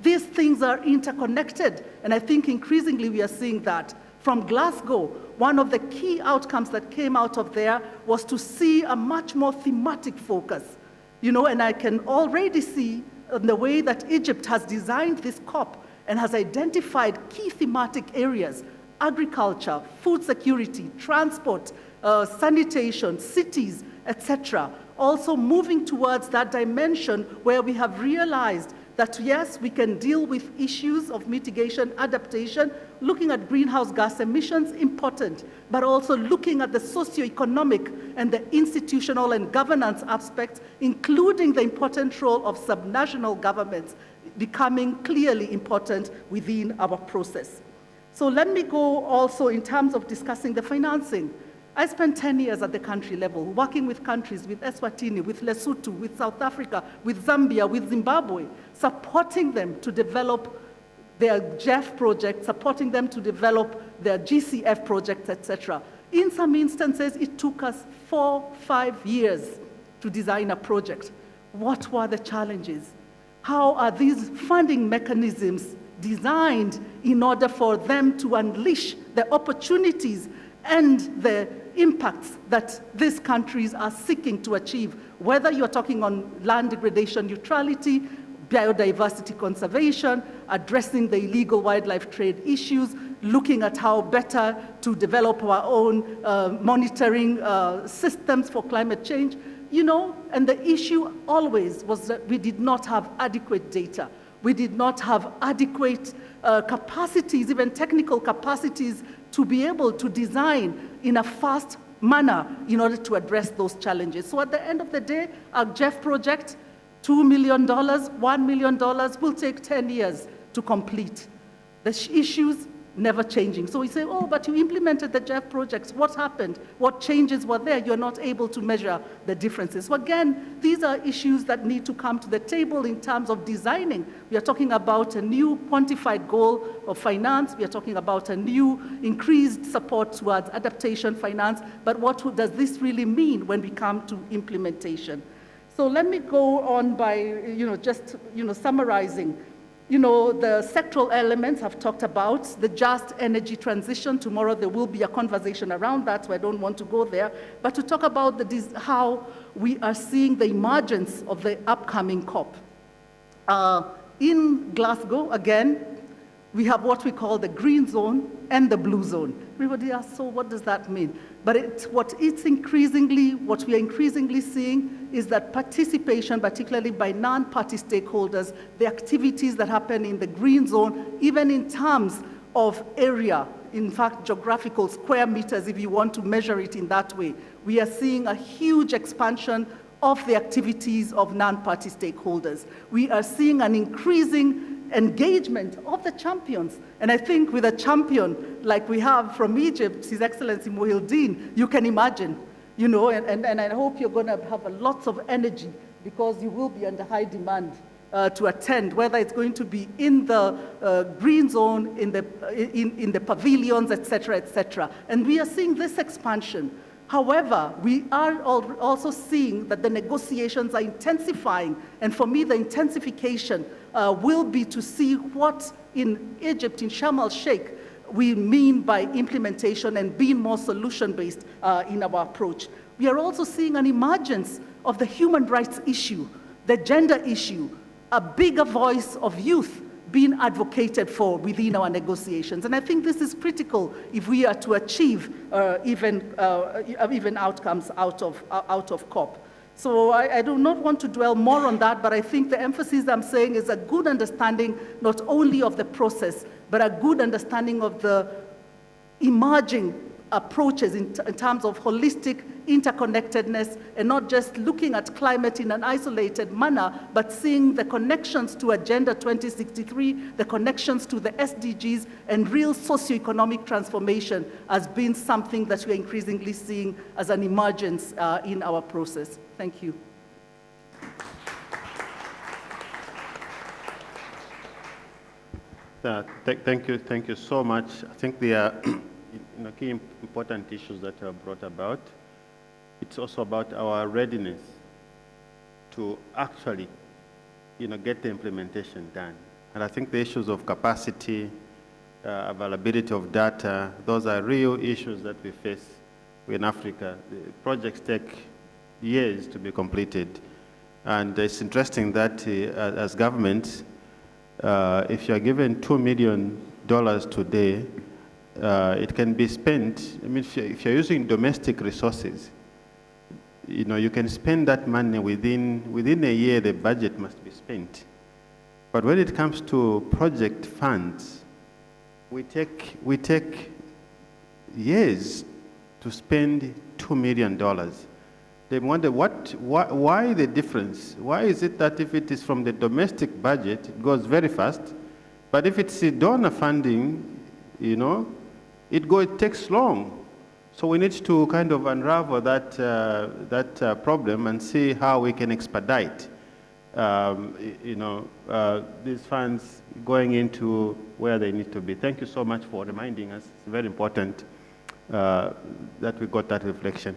These things are interconnected, and I think increasingly we are seeing that. From Glasgow, one of the key outcomes that came out of there was to see a much more thematic focus. And I can already see the way that Egypt has designed this COP and has identified key thematic areas: agriculture, food security, transport, sanitation, cities, etc. Also moving towards that dimension where we have realized that yes, we can deal with issues of mitigation, adaptation, looking at greenhouse gas emissions, important, but also looking at the socioeconomic and the institutional and governance aspects, including the important role of subnational governments becoming clearly important within our process. So let me go also in terms of discussing the financing. I spent 10 years at the country level, working with countries, with Eswatini, with Lesotho, with South Africa, with Zambia, with Zimbabwe, supporting them to develop their GEF projects, supporting them to develop their GCF projects, etc. In some instances, it took us 4-5 years to design a project. What were the challenges? How are these funding mechanisms designed in order for them to unleash the opportunities and the impacts that these countries are seeking to achieve, whether you're talking on land degradation neutrality, biodiversity conservation, addressing the illegal wildlife trade issues, looking at how better to develop our own monitoring systems for climate change, you know, and the issue always was that we did not have adequate data. We did not have adequate capacities, even technical capacities, to be able to design in a fast manner in order to address those challenges. So at the end of the day, our GEF project, $2 million, $1 million, will take 10 years to complete. The issues never changing. So we say, oh, but you implemented the GEF projects. What happened? What changes were there? You're not able to measure the differences. So again, these are issues that need to come to the table in terms of designing. We are talking about a new quantified goal of finance. We are talking about a new increased support towards adaptation finance. But what does this really mean when we come to implementation? So let me go on by, just, summarizing. The sectoral elements I've talked about, the just energy transition. Tomorrow there will be a conversation around that, so I don't want to go there. But to talk about how we are seeing the emergence of the upcoming COP. In Glasgow, again, we have what we call the green zone and the blue zone. Everybody asks, so what does that mean? But what we are increasingly seeing is that participation, particularly by non-party stakeholders, the activities that happen in the green zone, even in terms of area, in fact, geographical square meters, if you want to measure it in that way, we are seeing a huge expansion of the activities of non-party stakeholders. We are seeing an increasing engagement of the champions. And I think with a champion like we have from Egypt, His Excellency Muhyiddin, you can imagine, and I hope you're going to have lots of energy because you will be under high demand to attend, whether it's going to be in the green zone, in the pavilions, etc., etc. And we are seeing this expansion. However, we are also seeing that the negotiations are intensifying, and for me, the intensification will be to see what in Egypt, in Sharm el-Sheikh, we mean by implementation and being more solution-based in our approach. We are also seeing an emergence of the human rights issue, the gender issue, a bigger voice of youth being advocated for within our negotiations. And I think this is critical if we are to achieve even outcomes out of COP. So I do not want to dwell more on that, but I think the emphasis I'm saying is a good understanding not only of the process, but a good understanding of the emerging approaches in terms of holistic interconnectedness, and not just looking at climate in an isolated manner, but seeing the connections to Agenda 2063, the connections to the SDGs, and real socioeconomic transformation as being something that we're increasingly seeing as an emergence in our process. Thank you. Thank you so much. I think the key important issues that are brought about. It's also about our readiness to actually, get the implementation done. And I think the issues of capacity, availability of data, those are real issues that we face in Africa. The projects take years to be completed. And it's interesting that as governments, if you're given $2 million today, it can be spent. I mean, if you're using domestic resources, you can spend that money within a year. The budget must be spent. But when it comes to project funds, we take years to spend $2 million. They wonder why the difference? Why is it that if it is from the domestic budget, it goes very fast, but if it's donor funding, it takes long. So we need to kind of unravel that problem and see how we can expedite, these funds going into where they need to be. Thank you so much for reminding us. It's very important that we got that reflection.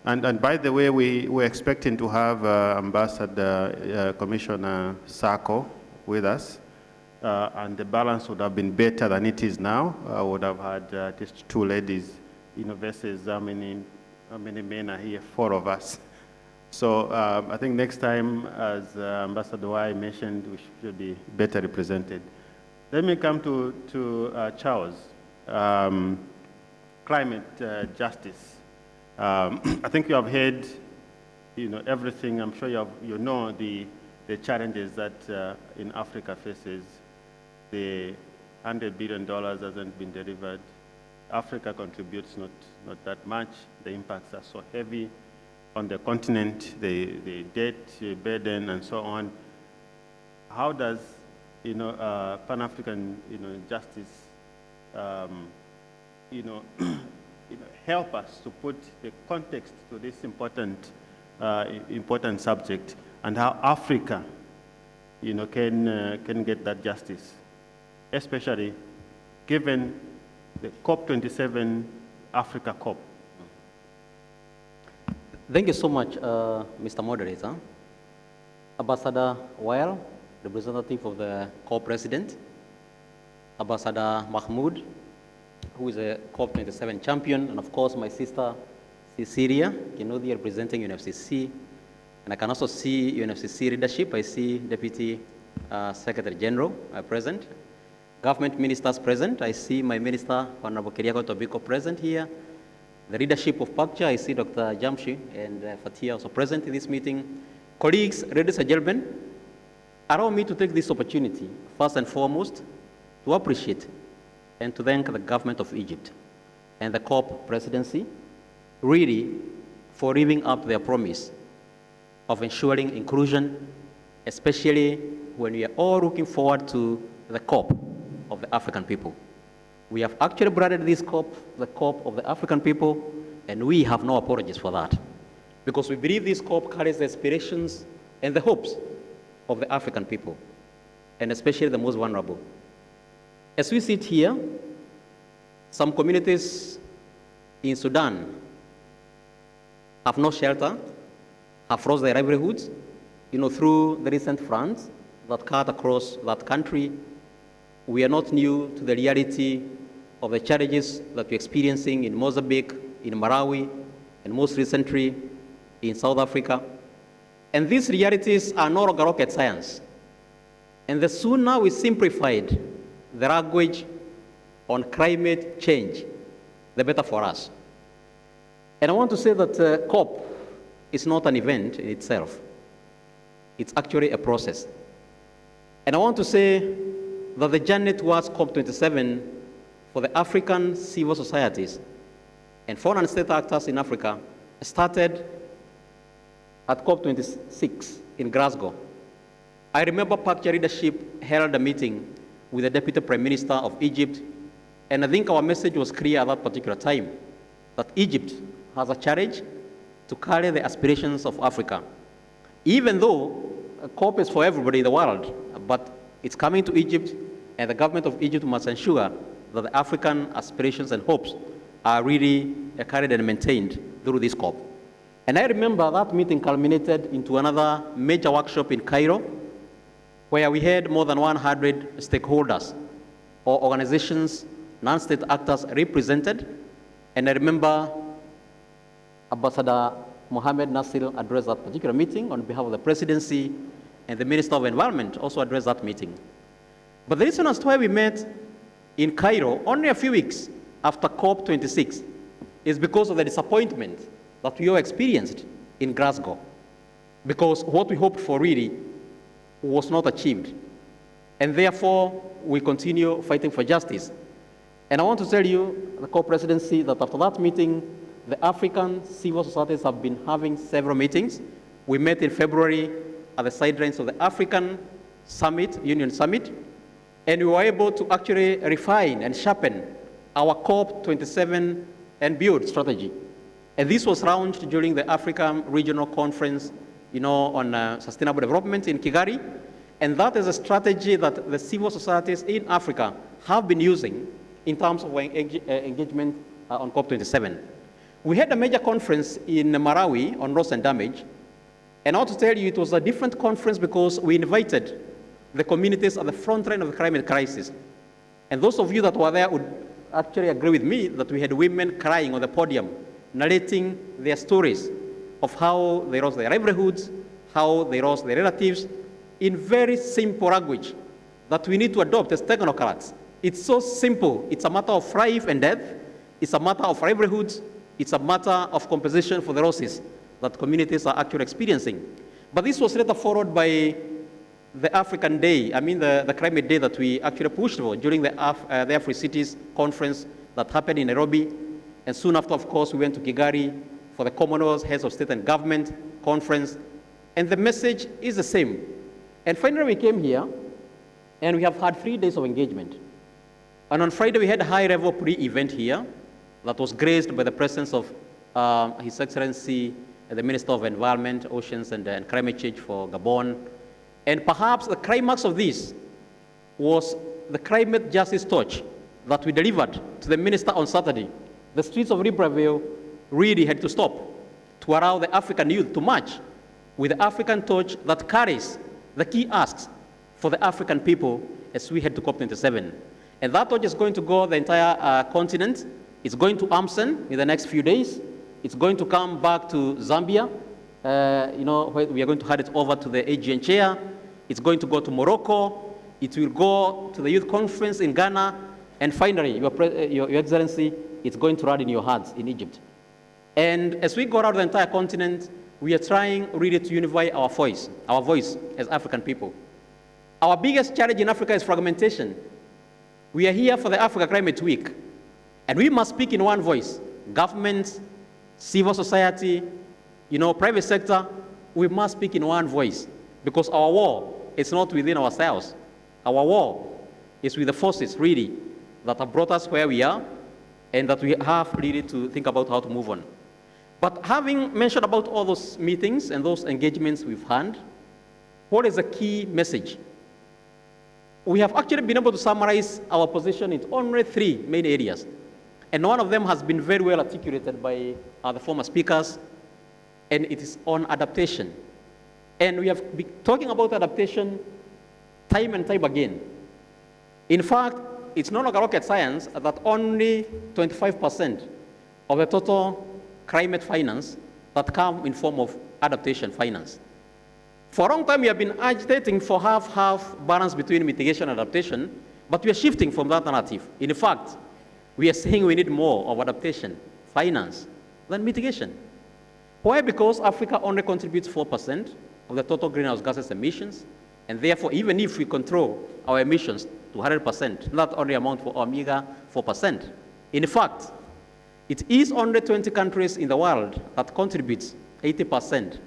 And by the way, we're expecting to have Ambassador Commissioner Sako with us, and the balance would have been better than it is now. I would have had at least 2 ladies, versus how many men are here? 4 of us. So I think next time, as Ambassador Y mentioned, we should be better represented. Let me come to Charles. Climate justice. I think you have heard, everything. I'm sure you know the challenges that in Africa faces. The $100 billion hasn't been delivered. Africa contributes not that much. The impacts are so heavy on the continent, the debt burden, and so on. How does Pan-African justice help us to put the context to this important subject, and how Africa can get that justice, especially given the COP27 Africa COP? Thank you so much, Mr. Moderator. Ambassador Weil, representative of the co-president, Ambassador Mahmoud, who is a COP27 champion, and of course my sister Cecilia, representing UNFCCC, and I can also see UNFCCC leadership. I see Deputy Secretary General present, government ministers present. I see my minister, Honorable Keriako Tobiko, present here. The leadership of PACCHA, I see Dr. Jamshi and Fatia also present in this meeting. Colleagues, ladies and gentlemen, allow me to take this opportunity, first and foremost, to appreciate and to thank the government of Egypt and the COP presidency, really, for living up their promise of ensuring inclusion, especially when we are all looking forward to the COP of the African people. We have actually branded this COP the COP of the African people, and we have no apologies for that, because we believe this COP carries the aspirations and the hopes of the African people, and especially the most vulnerable. As we sit here, some communities in Sudan have no shelter, have lost their livelihoods, through the recent floods that cut across that country. We are not new to the reality of the challenges that we're experiencing in Mozambique, in Malawi, and most recently in South Africa. And these realities are no longer rocket science. And the sooner we simplified the language on climate change, the better for us. And I want to say that COP is not an event in itself. It's actually a process. And I want to say that the journey towards COP27 for the African civil societies and foreign and state actors in Africa started at COP26 in Glasgow. I remember PACCHA leadership held a meeting with the Deputy Prime Minister of Egypt, and I think our message was clear at that particular time, that Egypt has a challenge to carry the aspirations of Africa. Even though COP is for everybody in the world, but it's coming to Egypt, and the government of Egypt must ensure that the African aspirations and hopes are really carried and maintained through this COP. And I remember that meeting culminated into another major workshop in Cairo, where we had more than 100 stakeholders or organizations, non-state actors represented. And I remember Ambassador Mohamed Nasir addressed that particular meeting on behalf of the presidency, and the Minister of Environment also addressed that meeting. But the reason as to why we met in Cairo only a few weeks after COP26 is because of the disappointment that we all experienced in Glasgow, because what we hoped for really was not achieved. And therefore, we continue fighting for justice. And I want to tell you, the co-presidency, that after that meeting, the African civil societies have been having several meetings. We met in February at the sidelines of the African Summit, Union Summit, and we were able to actually refine and sharpen our COP27 and beyond strategy. And this was launched during the African Regional Conference, on sustainable development in Kigali. And that is a strategy that the civil societies in Africa have been using in terms of engagement on COP27. We had a major conference in Malawi on loss and damage. And I want to tell you, it was a different conference because we invited the communities at the front line of the climate crisis. And those of you that were there would actually agree with me that we had women crying on the podium, narrating their stories of how they lost their livelihoods, how they lost their relatives, in very simple language that we need to adopt as technocrats. It's so simple. It's a matter of life and death. It's a matter of livelihoods. It's a matter of compensation for the losses that communities are actually experiencing. But this was later followed by the African Day, the Climate Day that we actually pushed for during the Afri-Cities conference that happened in Nairobi. And soon after, of course, we went to Kigali for the Commonwealth Heads of State and Government conference. And the message is the same. And finally, we came here, and we have had 3 days of engagement. And on Friday, we had a high-level pre-event here that was graced by the presence of His Excellency, the Minister of Environment, Oceans, and Climate Change for Gabon. And perhaps the climax of this was the climate justice torch that we delivered to the minister on Saturday. The streets of Libreville really had to stop to allow the African youth to march with the African torch that carries the key asks for the African people as we head to COP27. And that torch is going to go the entire continent. It's going to Amsterdam in the next few days. It's going to come back to Zambia. Where we are going to hand it over to the AGN chair. It's going to go to Morocco. It will go to the youth conference in Ghana. And finally, Your Excellency, it's going to land in your hands in Egypt. And as we go around the entire continent, we are trying really to unify our voice as African people. Our biggest challenge in Africa is fragmentation. We are here for the Africa Climate Week, and we must speak in one voice. Governments, civil society, private sector, we must speak in one voice, because our war is not within ourselves. Our war is with the forces, really, that have brought us where we are, and that we have really to think about how to move on. But having mentioned about all those meetings and those engagements we've had, what is the key message? We have actually been able to summarize our position in only 3 main areas. And one of them has been very well articulated by the former speakers, and it is on adaptation. And we have been talking about adaptation time and time again. In fact, it's no longer rocket science that only 25% of the total climate finance that come in form of adaptation finance. For a long time, we have been agitating for half-half balance between mitigation and adaptation, but we are shifting from that narrative. In fact, we are saying we need more of adaptation finance than mitigation. Why? Because Africa only contributes 4% of the total greenhouse gases emissions, and therefore, even if we control our emissions to 100%, that only amount for a meager 4%. In fact, it is only 20 countries in the world that contributes 80%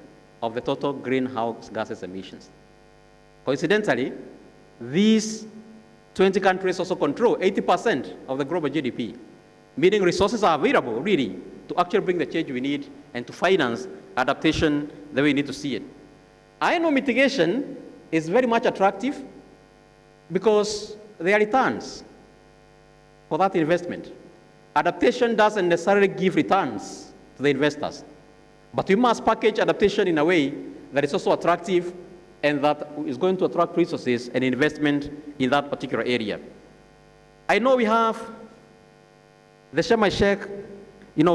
of the total greenhouse gases emissions. Coincidentally, these 20 countries also control 80% of the global GDP, meaning resources are available, really, to actually bring the change we need and to finance adaptation the way we need to see it. I know mitigation is very much attractive because there are returns for that investment. Adaptation doesn't necessarily give returns to the investors, but we must package adaptation in a way that is also attractive and that is going to attract resources and investment in that particular area. I know we have the Sharm el-Sheikh,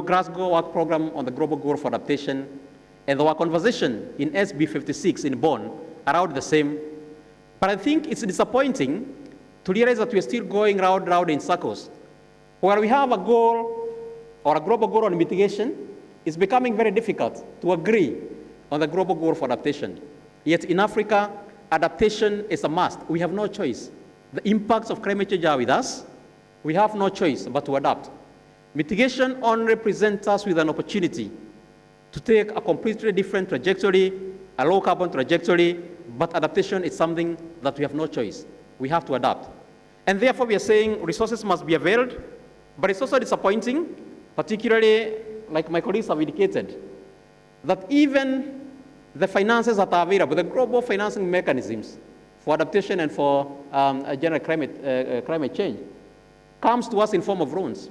Glasgow work program on the global goal for adaptation, and our conversation in SB 56 in Bonn around the same. But I think it's disappointing to realize that we're still going round in circles. Where we have a goal or a global goal on mitigation, it's becoming very difficult to agree on the global goal for adaptation. Yet in Africa, adaptation is a must. We have no choice. The impacts of climate change are with us. We have no choice but to adapt. Mitigation only presents us with an opportunity to take a completely different trajectory, a low carbon trajectory, but adaptation is something that we have no choice. We have to adapt. And therefore we are saying resources must be availed, but it's also disappointing, particularly like my colleagues have indicated, that even the finances that are available, the global financing mechanisms for adaptation and for general climate change, comes to us in form of loans.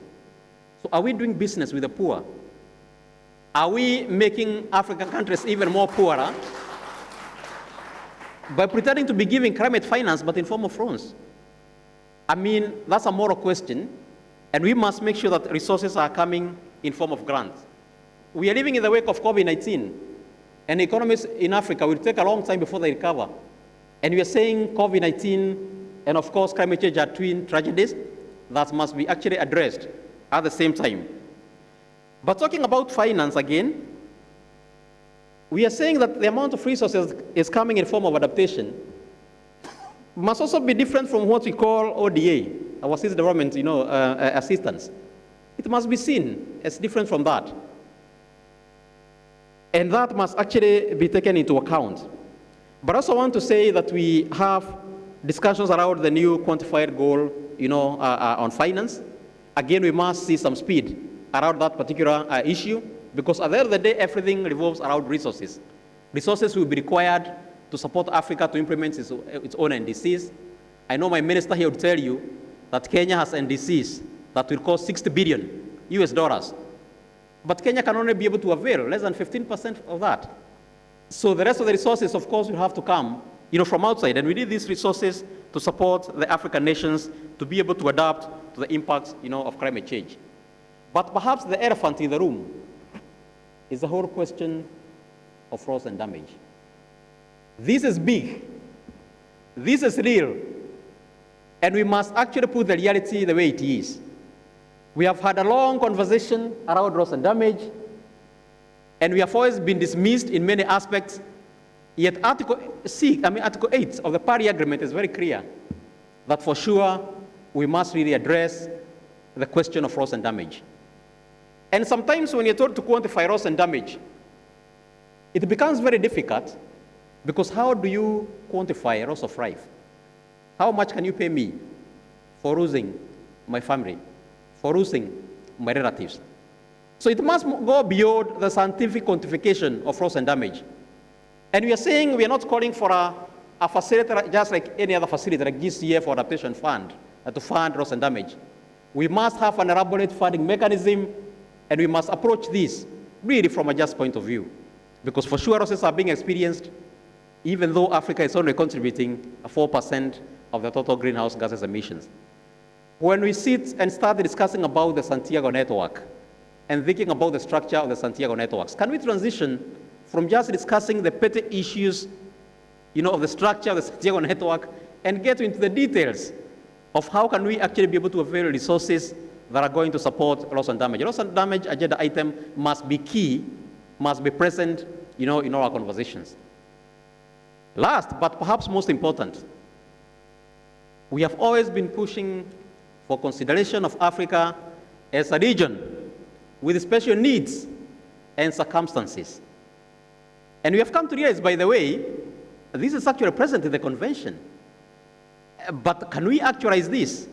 So are we doing business with the poor? Are we making African countries even more poorer by pretending to be giving climate finance but in form of loans? I mean, that's a moral question, and we must make sure that resources are coming in form of grants. We are living in the wake of COVID-19, and economies in Africa will take a long time before they recover. And we are saying COVID-19 and, of course, climate change are twin tragedies that must be actually addressed at the same time. But talking about finance again, we are saying that the amount of resources is coming in form of adaptation must also be different from what we call ODA, our assisted development, assistance. It must be seen as different from that. And that must actually be taken into account. But I also want to say that we have discussions around the new quantified goal, on finance. Again, we must see some speed around that particular issue, because at the end of the day, everything revolves around resources. Resources will be required to support Africa to implement its own NDCs. I know my minister here would tell you that Kenya has NDCs that will cost $60 billion US. But Kenya can only be able to avail less than 15% of that. So the rest of the resources, of course, will have to come from outside. And we need these resources to support the African nations to be able to adapt to the impacts of climate change. But perhaps the elephant in the room is the whole question of loss and damage. This is big. This is real. And we must actually put the reality the way it is. We have had a long conversation around loss and damage, and we have always been dismissed in many aspects. Yet Article 8 of the Paris Agreement is very clear that for sure we must really address the question of loss and damage. And sometimes when you're told to quantify loss and damage, it becomes very difficult, because how do you quantify loss of life? How much can you pay me for losing my family, for losing my relatives? So it must go beyond the scientific quantification of loss and damage. And we are saying we are not calling for a facility just like any other facility, like GCF or Adaptation Fund, to fund loss and damage. We must have an elaborate funding mechanism, and we must approach this really from a just point of view. Because for sure losses are being experienced, even though Africa is only contributing 4% of the total greenhouse gases emissions. When we sit and start discussing about the Santiago network and thinking about the structure of the Santiago networks, can we transition from just discussing the petty issues of the structure of the Santiago network and get into the details of how can we actually be able to avail resources that are going to support loss and damage? Loss and damage agenda item must be key, must be present in our conversations. Last, but perhaps most important, we have always been pushing for consideration of Africa as a region with special needs and circumstances. And we have come to realize, by the way, this is actually present in the convention. But can we actualize this?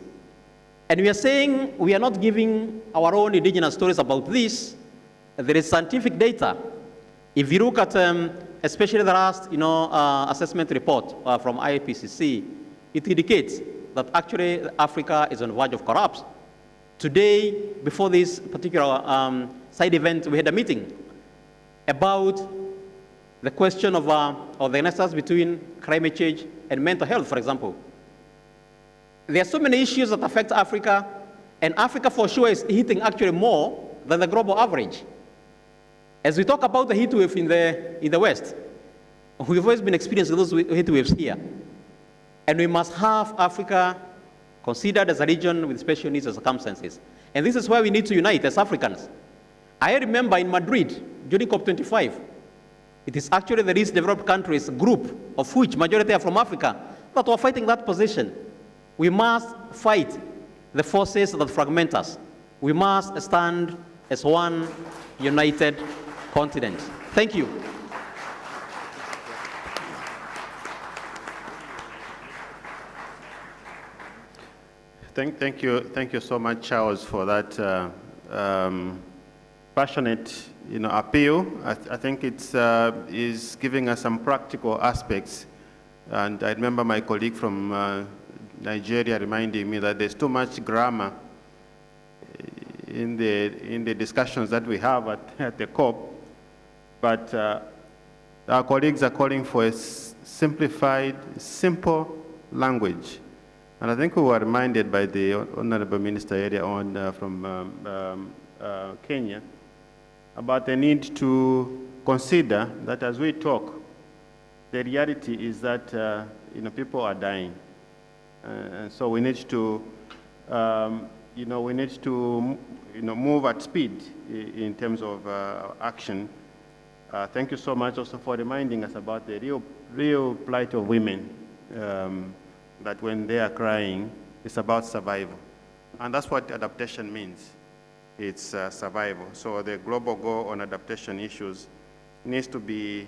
And we are saying we are not giving our own indigenous stories about this. There is scientific data. If you look at especially the last assessment report from IPCC, it indicates that actually Africa is on the verge of collapse. Today, before this particular side event, we had a meeting about the question of the nexus between climate change and mental health, for example. There are so many issues that affect Africa, and Africa for sure is hitting actually more than the global average. As we talk about the heat wave in the West, we've always been experiencing those heat waves here. And we must have Africa considered as a region with special needs and circumstances. And this is why we need to unite as Africans. I remember in Madrid, during COP25, It is actually the least developed countries group, of which majority are from Africa, that were fighting that position. We must fight the forces that fragment us. We must stand as one united continent. Thank you. Thank you so much, Charles, for that passionate, appeal. I think it's is giving us some practical aspects. And I remember my colleague from Nigeria reminding me that there's too much grammar in the discussions that we have at the COP, but our colleagues are calling for a simplified, simple language. And I think we were reminded by the Honorable Minister earlier on from Kenya about the need to consider that as we talk, the reality is that people are dying, and so we need to move at speed in terms of action. Thank you so much also for reminding us about the real plight of women. That when they are crying, it's about survival. And that's what adaptation means. It's survival. So the global goal on adaptation issues needs to be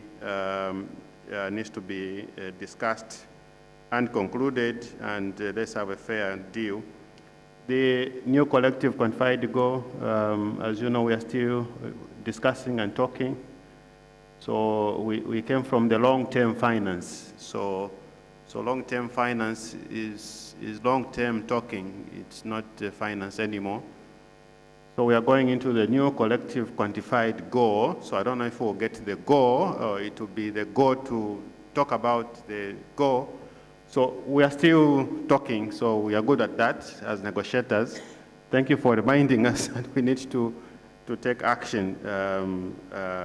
discussed and concluded, and let's have a fair deal. The new collective quantified goal, as you know, we are still discussing and talking. So we came from the long-term finance. So long-term finance is long-term talking. It's not finance anymore. So we are going into the new collective quantified goal. So I don't know if we'll get the goal, or it will be the goal to talk about the goal. So we are still talking, so we are good at that as negotiators. Thank you for reminding us that we need to take action to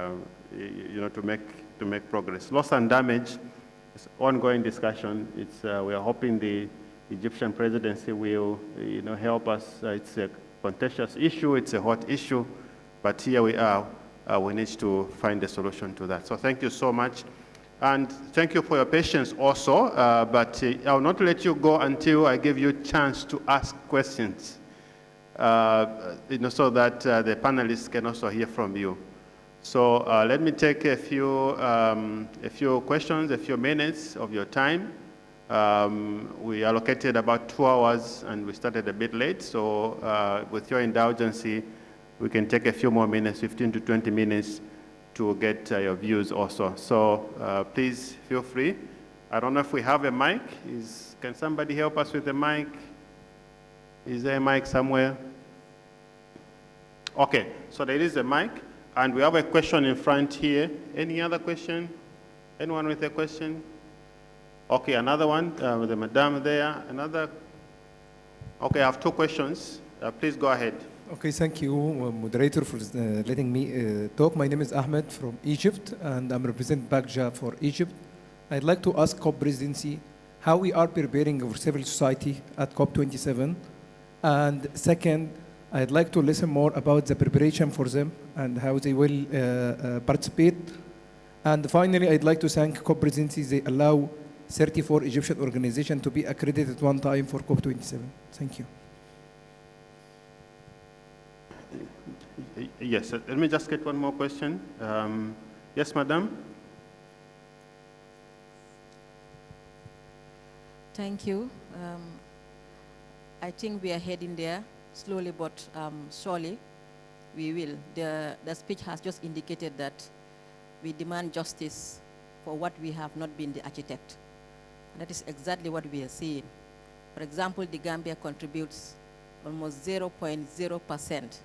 make progress. Loss and damage. It's ongoing discussion. We are hoping the Egyptian presidency will, help us. It's a contentious issue. It's a hot issue, but here we are. We need to find a solution to that. So thank you so much, and thank you for your patience also. But I will not let you go until I give you a chance to ask questions, so that the panelists can also hear from you. So let me take a few questions, a few minutes of your time. We allocated about 2 hours, and we started a bit late. So with your indulgence, we can take a few more minutes, 15 to 20 minutes, to get your views also. So please feel free. I don't know if we have a mic. Can somebody help us with the mic? Is there a mic somewhere? Okay, so there is a mic. And we have a question in front here. Any other question? Anyone with a question? Okay, another one with the madam there. Another. Okay, I have 2 questions. Please go ahead. Okay, thank you, moderator, for letting me talk. My name is Ahmed from Egypt, and I'm representing BAGJA for Egypt. I'd like to ask COP Presidency how we are preparing our civil society at COP27. And second, I'd like to listen more about the preparation for them and how they will participate. And finally, I'd like to thank COP Presidency. They allow 34 Egyptian organizations to be accredited one time for COP27. Thank you. Yes, let me just get one more question. Yes, madam. Thank you. I think we are heading there. Slowly but surely, we will. The speech has just indicated that we demand justice for what we have not been the architect. And that is exactly what we are seeing. For example, the Gambia contributes almost 0.0%,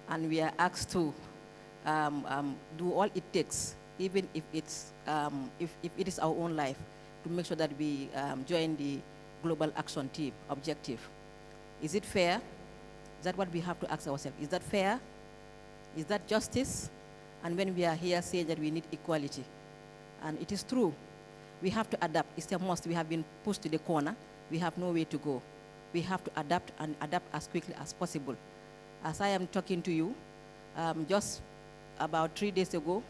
and we are asked to do all it takes, even if it is our own life, to make sure that we join the global action team objective. Is it fair? Is that what we have to ask ourselves? Is that fair? Is that justice? And when we are here saying that we need equality, and it is true, we have to adapt. It's a must. We have been pushed to the corner. We have no way to go. We have to adapt, and adapt as quickly as possible. As I am talking to you, just about 3 days ago,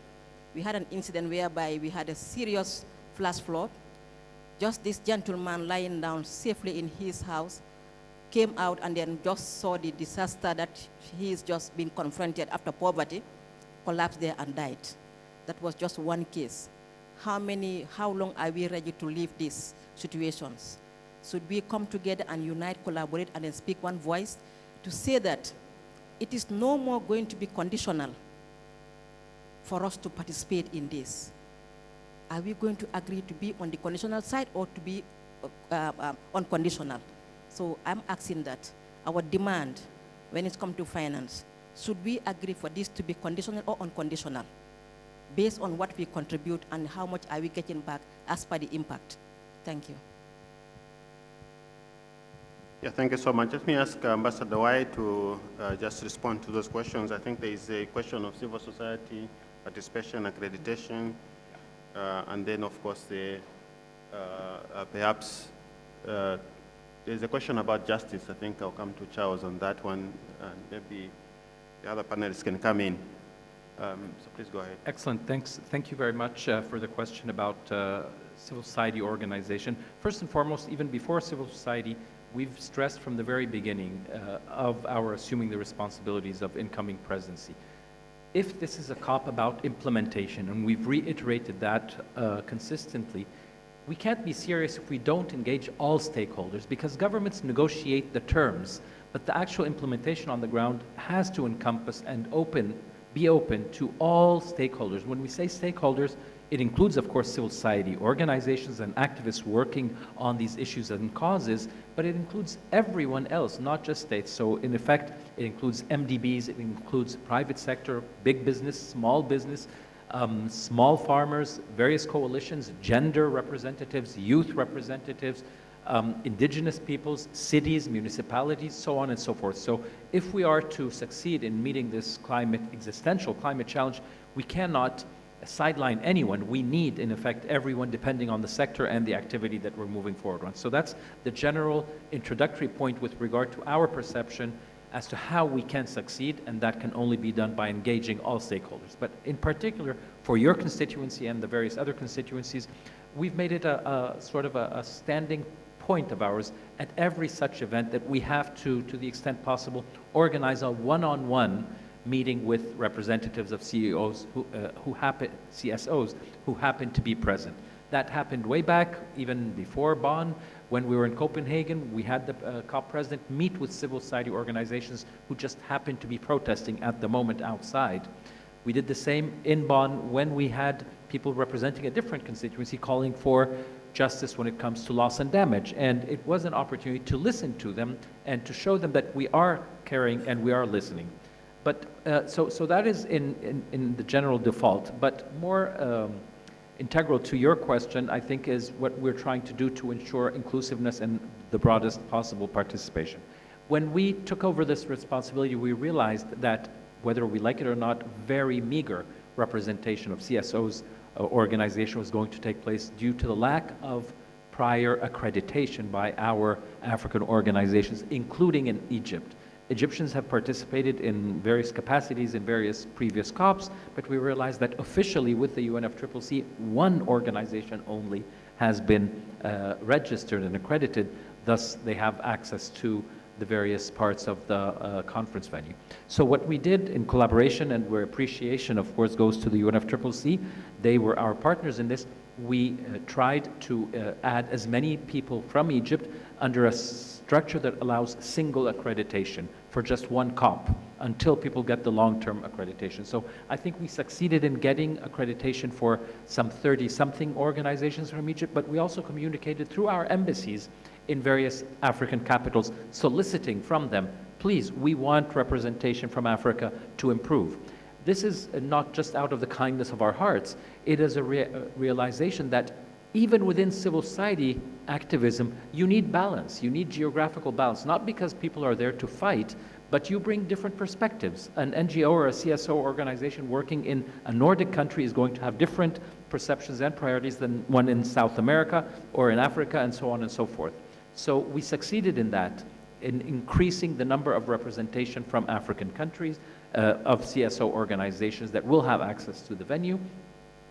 we had an incident whereby we had a serious flash flood. Just this gentleman lying down safely in his house came out and then just saw the disaster that he's just been confronted after poverty, collapsed there and died. That was just one case. How long are we ready to leave these situations? Should we come together and unite, collaborate, and then speak one voice to say that it is no more going to be conditional for us to participate in this? Are we going to agree to be on the conditional side or to be unconditional? So I'm asking that our demand when it comes to finance, should we agree for this to be conditional or unconditional based on what we contribute and how much are we getting back as per the impact? Thank you. Yeah, thank you so much. Let me ask Ambassador White to just respond to those questions. I think there is a question of civil society, participation, accreditation, and then, of course, perhaps there's a question about justice. I think I'll come to Charles on that one, and maybe the other panelists can come in. So please go ahead. Excellent. Thanks. Thank you very much for the question about civil society organization. First and foremost, even before civil society, we've stressed from the very beginning of our assuming the responsibilities of incoming presidency. If this is a COP about implementation, and we've reiterated that consistently, we can't be serious if we don't engage all stakeholders, because governments negotiate the terms, but the actual implementation on the ground has to encompass and be open to all stakeholders. When we say stakeholders, it includes, of course, civil society organizations and activists working on these issues and causes, but it includes everyone else, not just states. So in effect, it includes MDBs, it includes private sector, big business, small farmers, various coalitions, gender representatives, youth representatives, indigenous peoples, cities, municipalities, so on and so forth. So if we are to succeed in meeting this existential climate challenge, we cannot sideline anyone. We need, in effect, everyone depending on the sector and the activity that we're moving forward on. So that's the general introductory point with regard to our perception as to how we can succeed, and that can only be done by engaging all stakeholders. But in particular, for your constituency and the various other constituencies, we've made it a sort of a standing point of ours at every such event that we have to the extent possible, organize a one-on-one meeting with representatives of CSOs who happen to be present. That happened way back, even before Bonn. When we were in Copenhagen, we had the COP president meet with civil society organizations who just happened to be protesting at the moment outside. We did the same in Bonn when we had people representing a different constituency calling for justice when it comes to loss and damage. And it was an opportunity to listen to them and to show them that we are caring and we are listening. But so that is in the general default. But more integral to your question, I think, is what we're trying to do to ensure inclusiveness and the broadest possible participation. When we took over this responsibility, we realized that, whether we like it or not, very meager representation of CSOs organization was going to take place due to the lack of prior accreditation by our African organizations, including in Egypt. Egyptians have participated in various capacities in various previous COPs, but we realized that officially with the UNFCCC, one organization only has been registered and accredited, thus they have access to the various parts of the conference venue. So what we did in collaboration, and where appreciation of course goes to the UNFCCC, they were our partners in this, we tried to add as many people from Egypt under a structure that allows single accreditation for just one COP until people get the long-term accreditation. So I think we succeeded in getting accreditation for some 30-something organizations from Egypt, but we also communicated through our embassies in various African capitals, soliciting from them, please, we want representation from Africa to improve. This is not just out of the kindness of our hearts, it is a realization that even within civil society activism, you need balance, you need geographical balance, not because people are there to fight, but you bring different perspectives. An NGO or a CSO organization working in a Nordic country is going to have different perceptions and priorities than one in South America or in Africa, and so on and so forth. So we succeeded in that, in increasing the number of representation from African countries, of CSO organizations that will have access to the venue.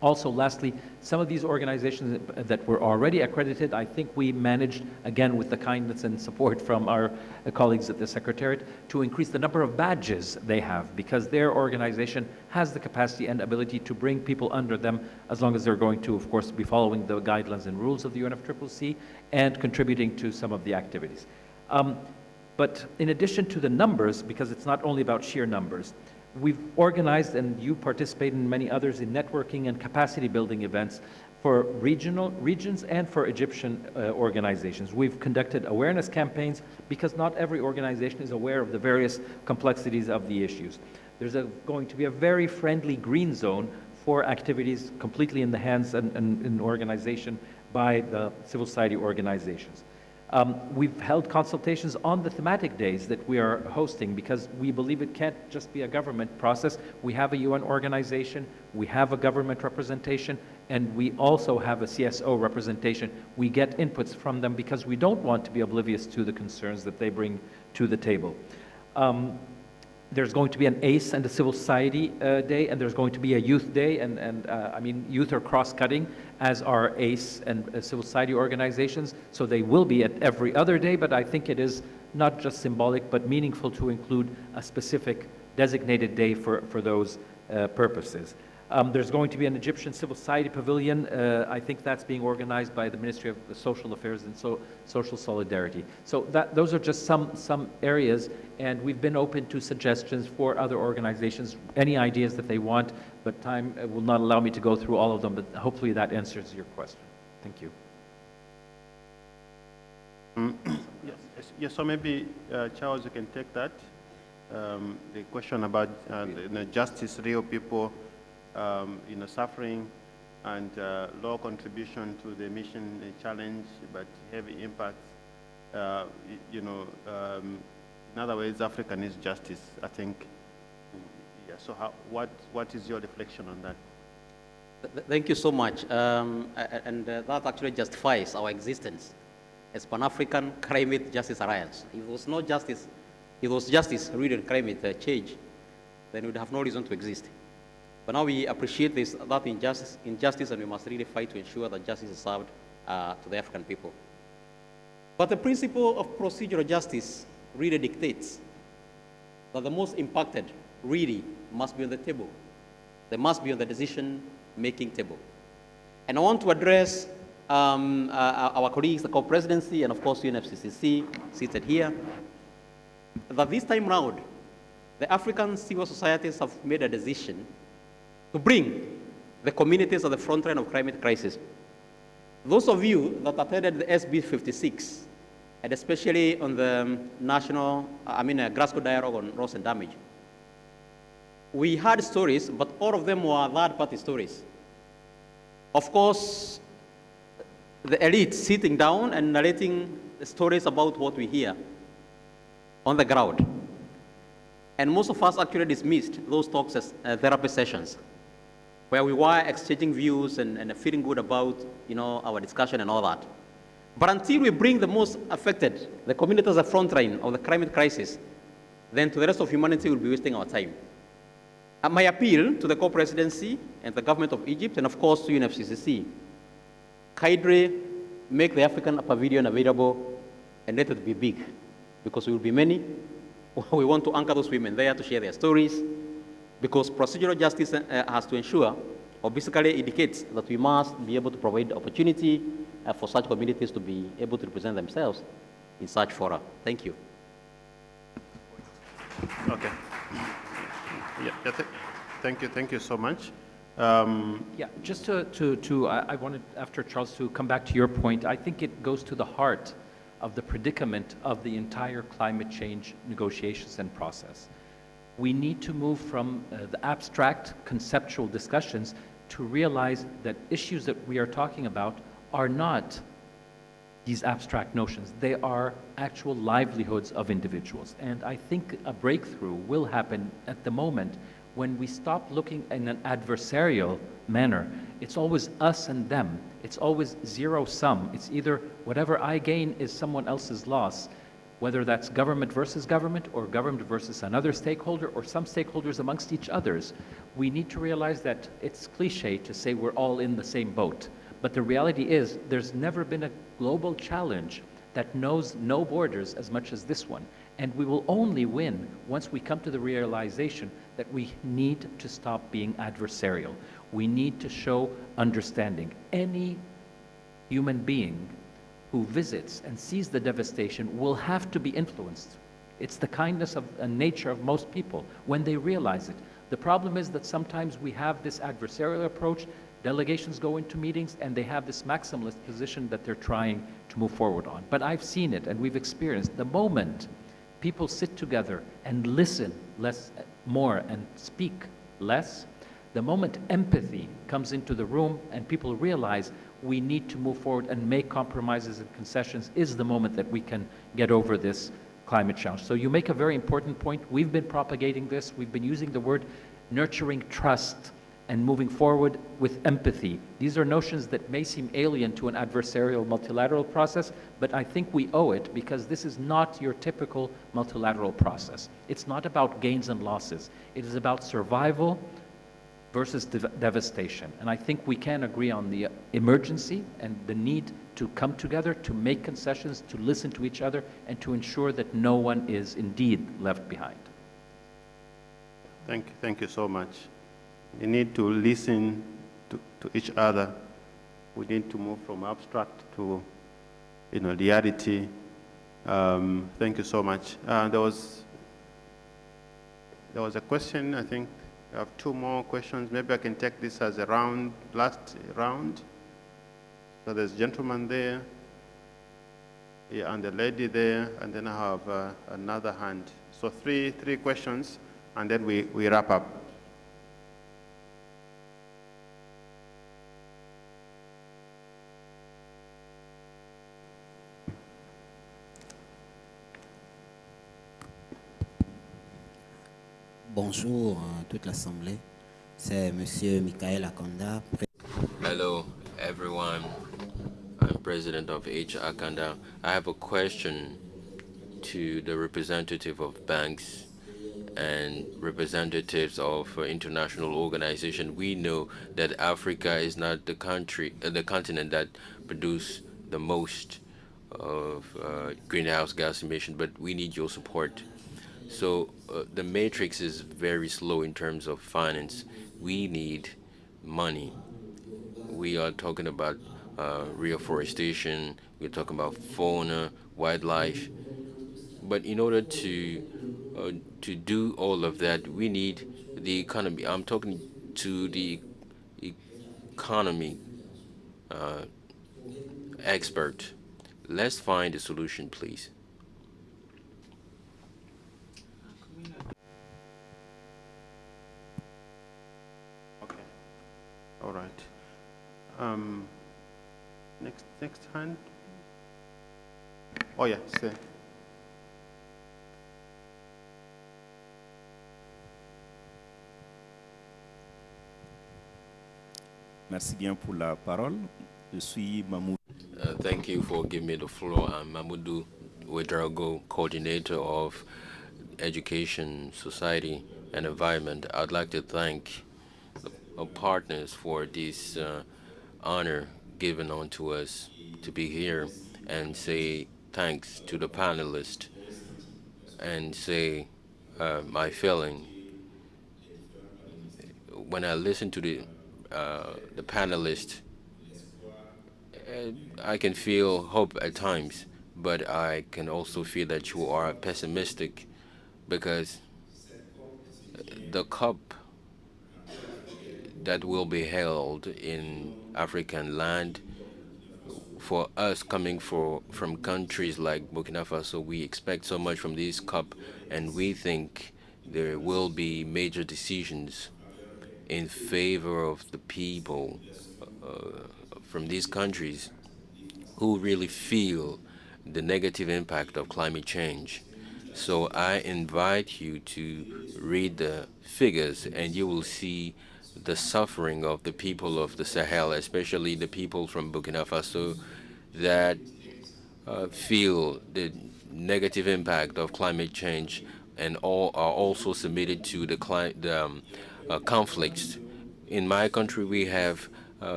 Also, lastly, some of these organizations that were already accredited, I think we managed, again, with the kindness and support from our colleagues at the Secretariat, to increase the number of badges they have, because their organization has the capacity and ability to bring people under them, as long as they're going to, of course, be following the guidelines and rules of the UNFCCC and contributing to some of the activities. But in addition to the numbers, because it's not only about sheer numbers, we've organized, and you participate in many others, in networking and capacity building events for regions and for Egyptian organizations. We've conducted awareness campaigns because not every organization is aware of the various complexities of the issues. There's going to be a very friendly green zone for activities completely in the hands and in organization by the civil society organizations. We've held consultations on the thematic days that we are hosting because we believe it can't just be a government process. We have a UN organization, we have a government representation, and we also have a CSO representation. We get inputs from them because we don't want to be oblivious to the concerns that they bring to the table. There's going to be an ACE and a civil society day, and there's going to be a youth day, and I mean, youth are cross-cutting, as are ACE and civil society organizations, so they will be at every other day, but I think it is not just symbolic, but meaningful to include a specific designated day for those purposes. There's going to be an Egyptian civil society pavilion. I think that's being organized by the Ministry of Social Affairs and Social Solidarity. So those are just some areas, and we've been open to suggestions for other organizations, any ideas that they want, but time will not allow me to go through all of them, but hopefully that answers your question. Thank you. Yes, so maybe, Charles, you can take that. The question about justice, real people, suffering, and low contribution to the mission challenge, but heavy impact. In other words, African is justice, I think. Yeah. So, what is your reflection on that? Thank you so much. That actually justifies our existence as Pan-African Climate Justice Alliance. If it was no justice, if it was justice, real and climate change, then we would have no reason to exist. But now we appreciate that injustice, and we must really fight to ensure that justice is served to the African people. But the principle of procedural justice really dictates that the most impacted really must be on the table. They must be on the decision-making table. And I want to address our colleagues, the Co-Presidency, and of course UNFCCC, seated here, that this time round, the African civil societies have made a decision to bring the communities at the front line of climate crisis. Those of you that attended the SB 56, and especially on the Glasgow Dialogue on Loss and Damage, we had stories, but all of them were third-party stories. Of course, the elite sitting down and narrating the stories about what we hear on the ground. And most of us actually dismissed those talks as therapy sessions, where we were exchanging views and feeling good about our discussion and all that. But until we bring the most affected, the communities at the front line of the climate crisis, then to the rest of humanity we'll be wasting our time. My appeal to the Co-Presidency and the government of Egypt, and of course to UNFCCC, kindly make the African Pavilion available and let it be big, because we will be many. We want to anchor those women there to share their stories, because procedural justice has to ensure, or basically indicates, that we must be able to provide opportunity for such communities to be able to represent themselves in such fora. Thank you. Okay. Yeah, thank you so much. Yeah, just I wanted, after Charles, to come back to your point. I think it goes to the heart of the predicament of the entire climate change negotiations and process. We need to move from the abstract conceptual discussions to realize that issues that we are talking about are not these abstract notions. They are actual livelihoods of individuals. And I think a breakthrough will happen at the moment when we stop looking in an adversarial manner. It's always us and them. It's always zero sum. It's either whatever I gain is someone else's loss. whether that's government versus government or government versus another stakeholder or some stakeholders amongst each others. We need to realize that it's cliche to say we're all in the same boat. But the reality is there's never been a global challenge that knows no borders as much as this one. And we will only win once we come to the realization that we need to stop being adversarial. We need to show understanding. Any human being who visits and sees the devastation will have to be influenced. It's the kindness of and nature of most people when they realize it. The problem is that sometimes we have this adversarial approach. Delegations go into meetings and they have this maximalist position that they're trying to move forward on. But I've seen it and we've experienced the moment people sit together and listen more and speak less, the moment empathy comes into the room and people realize we need to move forward and make compromises and concessions is the moment that we can get over this climate challenge. So you make a very important point. We've been propagating this. We've been using the word nurturing trust and moving forward with empathy. These are notions that may seem alien to an adversarial multilateral process, but I think we owe it because this is not your typical multilateral process. It's not about gains and losses. It is about survival versus devastation. And I think we can agree on the emergency and the need to come together, to make concessions, to listen to each other, and to ensure that no one is indeed left behind. Thank you so much. We need to listen to each other. We need to move from abstract to, reality. Thank you so much. There was a question, I think. I have two more questions. Maybe I can take this as a last round. So there's a gentleman there, yeah, and a lady there, and then I have another hand. So three questions, and then we wrap up. Bonjour toute l'Assemblée, c'est Monsieur Michael Akanda. Hello everyone, I'm President of H. Akanda. I have a question to the representative of banks and representatives of international organizations. We know that Africa is not the continent that produces the most of greenhouse gas emission, but we need your support. So the matrix is very slow in terms of finance. We need money. We are talking about reforestation. We're talking about fauna, wildlife. But in order to do all of that, we need the economy. I'm talking to the economy expert. Let's find a solution, please. All right. Next hand. Oh yeah, say. Merci bien pour la parole. Je suis Mahmoud. Thank you for giving me the floor. I'm Mahmoudou Ouedraogo, coordinator of Education, Society, and Environment. I'd like to thank our partners for this honor given on to us to be here and say thanks to the panelists and say my feeling. When I listen to the panelists, I can feel hope at times, but I can also feel that you are pessimistic because the COP that will be held in African land, for us coming from countries like Burkina Faso, we expect so much from this COP, and we think there will be major decisions in favor of the people from these countries who really feel the negative impact of climate change. So I invite you to read the figures and you will see the suffering of the people of the Sahel, especially the people from Burkina Faso that feel the negative impact of climate change, and all are also submitted to the conflicts. In my country, we have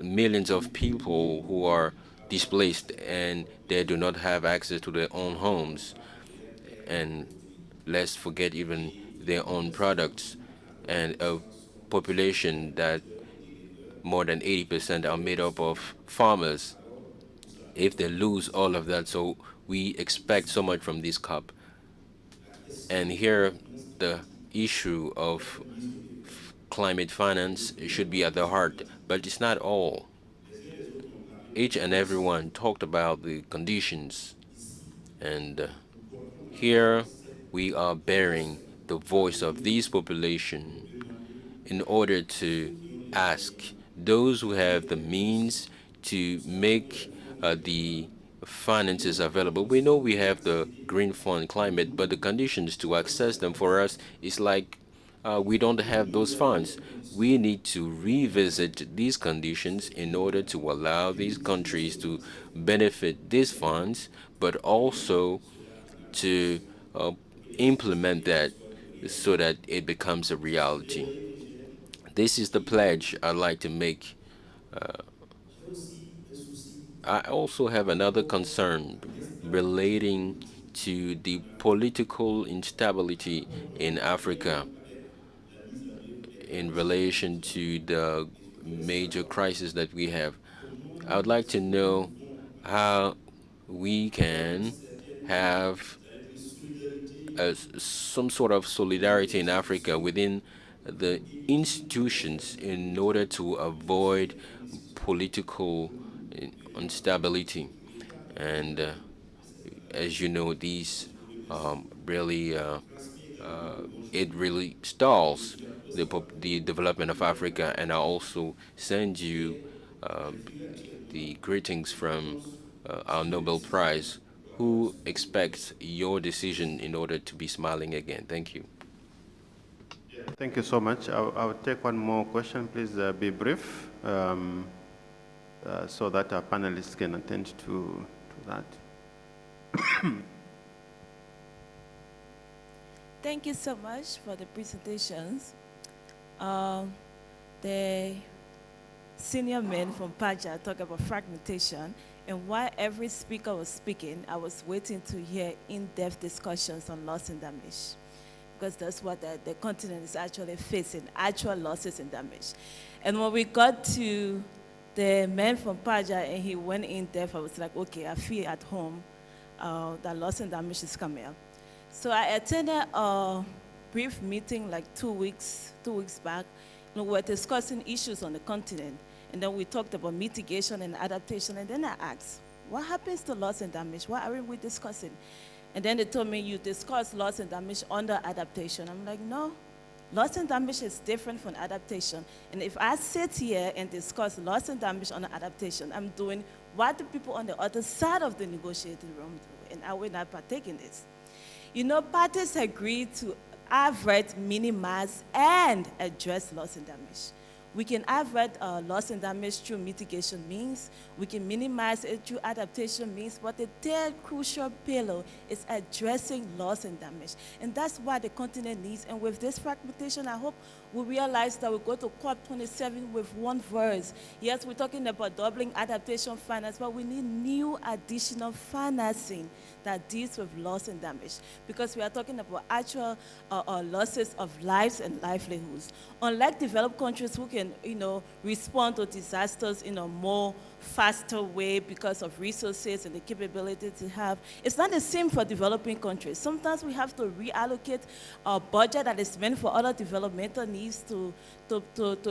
millions of people who are displaced and they do not have access to their own homes. And let's forget even their own products, and a population that more than 80% are made up of farmers. If they lose all of that, so we expect so much from this COP. And here, the issue of climate finance should be at the heart, but it's not all. Each and everyone talked about the conditions, and here we are bearing the voice of this population in order to ask those who have the means to make the finances available. We know we have the Green Fund Climate, but the conditions to access them for us is like we don't have those funds. We need to revisit these conditions in order to allow these countries to benefit these funds, but also to implement that so that it becomes a reality. This is the pledge I'd like to make. I also have another concern relating to the political instability in Africa in relation to the major crisis that we have. I would like to know how we can have some sort of solidarity in Africa within the institutions in order to avoid political instability. And as you know, these really it really stalls the development of Africa. And I also send you the greetings from our Nobel Prize, who expects your decision in order to be smiling again. Thank you. Thank you so much. I'll take one more question. Please be brief so that our panelists can attend to that. Thank you so much for the presentations. The senior men from Paja talk about fragmentation, and while every speaker was speaking, I was waiting to hear in-depth discussions on loss and damage, because that's what the continent is actually facing, actual losses and damage. And when we got to the man from Paja and he went in depth, I was like, okay, I feel at home that loss and damage is coming up. So I attended a brief meeting like 2 weeks back. We were discussing issues on the continent, and then we talked about mitigation and adaptation, and then I asked, what happens to loss and damage? What aren't we discussing? And then they told me, you discuss loss and damage under adaptation. I'm like, no, loss and damage is different from adaptation. And if I sit here and discuss loss and damage under adaptation, I'm doing what the people on the other side of the negotiating room do, and I will not partake in this. You know, parties agreed to avert, minimize, and address loss and damage. We can avert loss and damage through mitigation means. We can minimize it through adaptation means. But the third crucial pillar is addressing loss and damage. And that's what the continent needs. And with this fragmentation, I hope we realize that we go to COP27 with one verse. Yes, we're talking about doubling adaptation finance, but we need new additional financing that deals with loss and damage, because we are talking about actual losses of lives and livelihoods. Unlike developed countries who can, respond to disasters in a more faster way because of resources and the capability to have, it's not the same for developing countries. Sometimes we have to reallocate our budget that is meant for other developmental needs to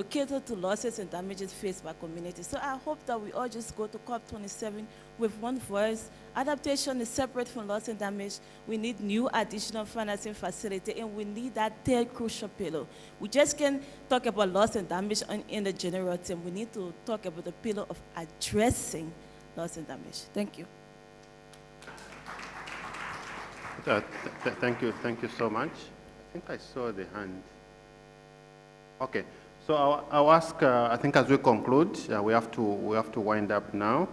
cater to losses and damages faced by communities. So I hope that we all just go to COP27 with one voice. Adaptation is separate from loss and damage. We need new additional financing facility, and we need that third crucial pillar. We just can't talk about loss and damage in the general term. We need to talk about the pillar of addressing loss and damage. Thank you. Thank you so much. I think I saw the hand. Okay, so I'll ask. I think as we conclude, we have to wind up now.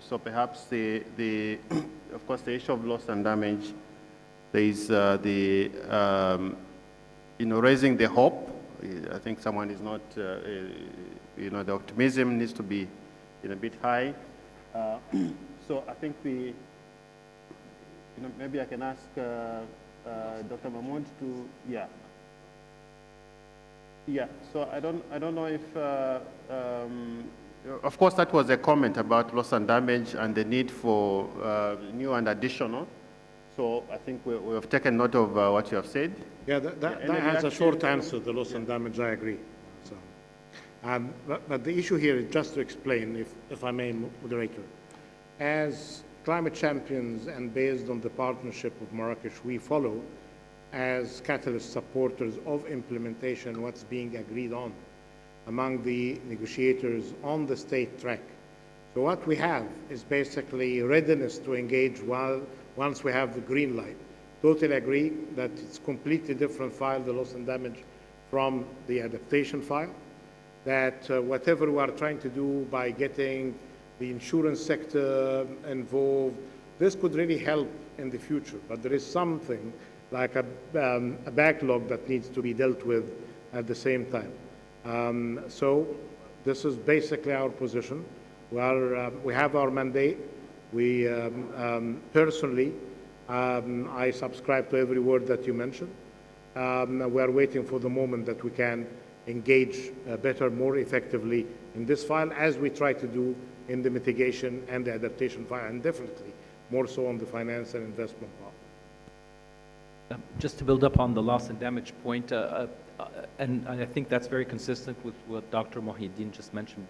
so perhaps of course, the issue of loss and damage, there is raising the hope. I think someone is not, the optimism needs to be a bit high. So I think maybe I can ask Dr. Mahmoud to, so I don't know if, of course, that was a comment about loss and damage and the need for new and additional. So I think we have taken note of what you have said. Yeah, that has a short answer, the loss and damage, I agree. So, but the issue here is just to explain, if I may, moderator. As climate champions and based on the partnership of Marrakesh, we follow as catalyst supporters of implementation what's being agreed on among the negotiators on the state track. So what we have is basically readiness to engage once we have the green light. Totally agree that it's completely different file, the loss and damage, from the adaptation file. That whatever we are trying to do by getting the insurance sector involved, this could really help in the future. But there is something like a backlog that needs to be dealt with at the same time. So this is basically our position. We have our mandate. We personally, I subscribe to every word that you mentioned. We are waiting for the moment that we can engage better, more effectively in this file, as we try to do in the mitigation and the adaptation file, and definitely more so on the finance and investment part. Just to build up on the loss and damage point, and I think that's very consistent with what Dr. Mohideen just mentioned.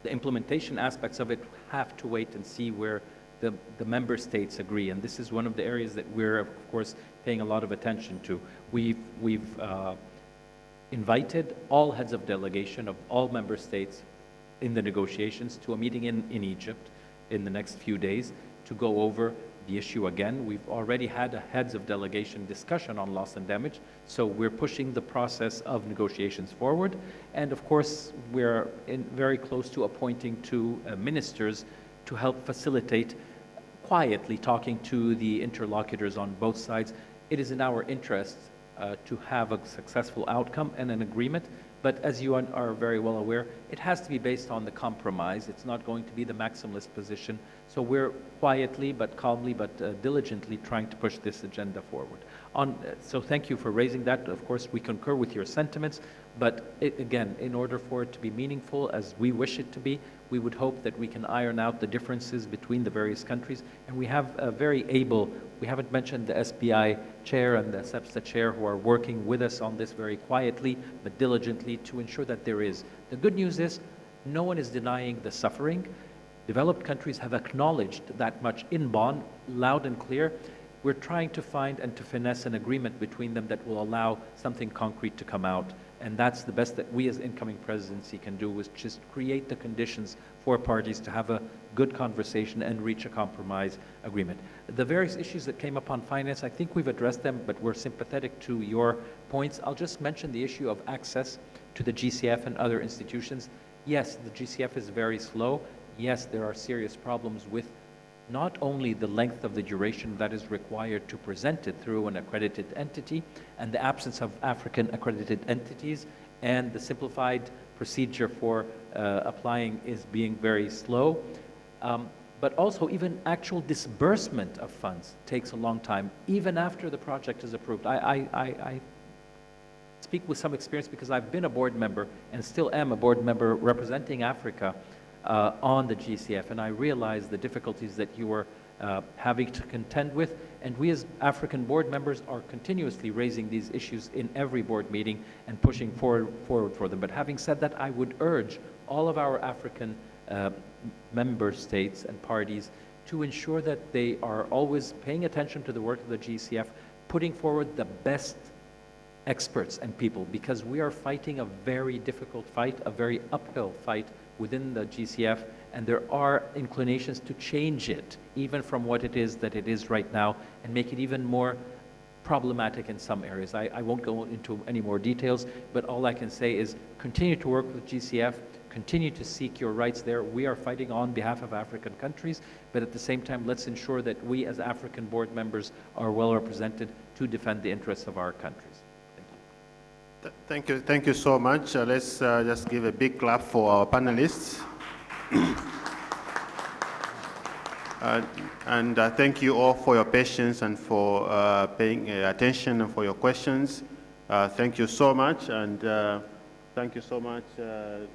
The implementation aspects of it have to wait and see where the member states agree, and this is one of the areas that we're, of course, paying a lot of attention to. We've invited all heads of delegation of all member states in the negotiations to a meeting in Egypt in the next few days to go over the issue again. We've already had a heads of delegation discussion on loss and damage, so we're pushing the process of negotiations forward. And of course, we're very close to appointing two ministers to help facilitate quietly talking to the interlocutors on both sides. It is in our interest to have a successful outcome and an agreement, but as you are very well aware, it has to be based on the compromise. It's not going to be the maximalist position. So we're quietly but calmly but diligently trying to push this agenda forward. So thank you for raising that. Of course, we concur with your sentiments, but again, in order for it to be meaningful as we wish it to be, we would hope that we can iron out the differences between the various countries. And we have a very able, we haven't mentioned the SBI chair and the SEPSA chair who are working with us on this very quietly but diligently to ensure that there is. The good news is no one is denying the suffering. Developed countries have acknowledged that much in Bonn, loud and clear. We're trying to find and to finesse an agreement between them that will allow something concrete to come out. And that's the best that we as incoming presidency can do, is just create the conditions for parties to have a good conversation and reach a compromise agreement. The various issues that came up on finance, I think we've addressed them, but we're sympathetic to your points. I'll just mention the issue of access to the GCF and other institutions. Yes, the GCF is very slow. Yes, there are serious problems with not only the length of the duration that is required to present it through an accredited entity and the absence of African accredited entities, and the simplified procedure for applying is being very slow, but also even actual disbursement of funds takes a long time, even after the project is approved. I speak with some experience because I've been a board member and still am a board member representing Africa on the GCF, and I realize the difficulties that you are having to contend with, and we as African board members are continuously raising these issues in every board meeting and pushing forward for them. But having said that, I would urge all of our African member states and parties to ensure that they are always paying attention to the work of the GCF, putting forward the best experts and people, because we are fighting a very difficult fight, a very uphill fight within the GCF, and there are inclinations to change it, even from what it is that it is right now, and make it even more problematic in some areas. I won't go into any more details, but all I can say is continue to work with GCF continue to seek your rights there. We are fighting on behalf of African countries, but at the same time, let's ensure that we as African board members are well represented to defend the interests of our countries. Thank you so much. Let's just give a big clap for our panelists. Thank you all for your patience and for paying attention and for your questions. Thank you so much, and thank you so much, the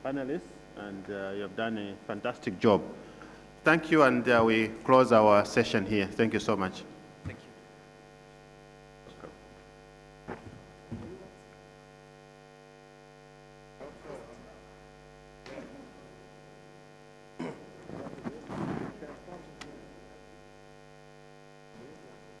panelists, and you have done a fantastic job. Thank you, and we close our session here. Thank you so much.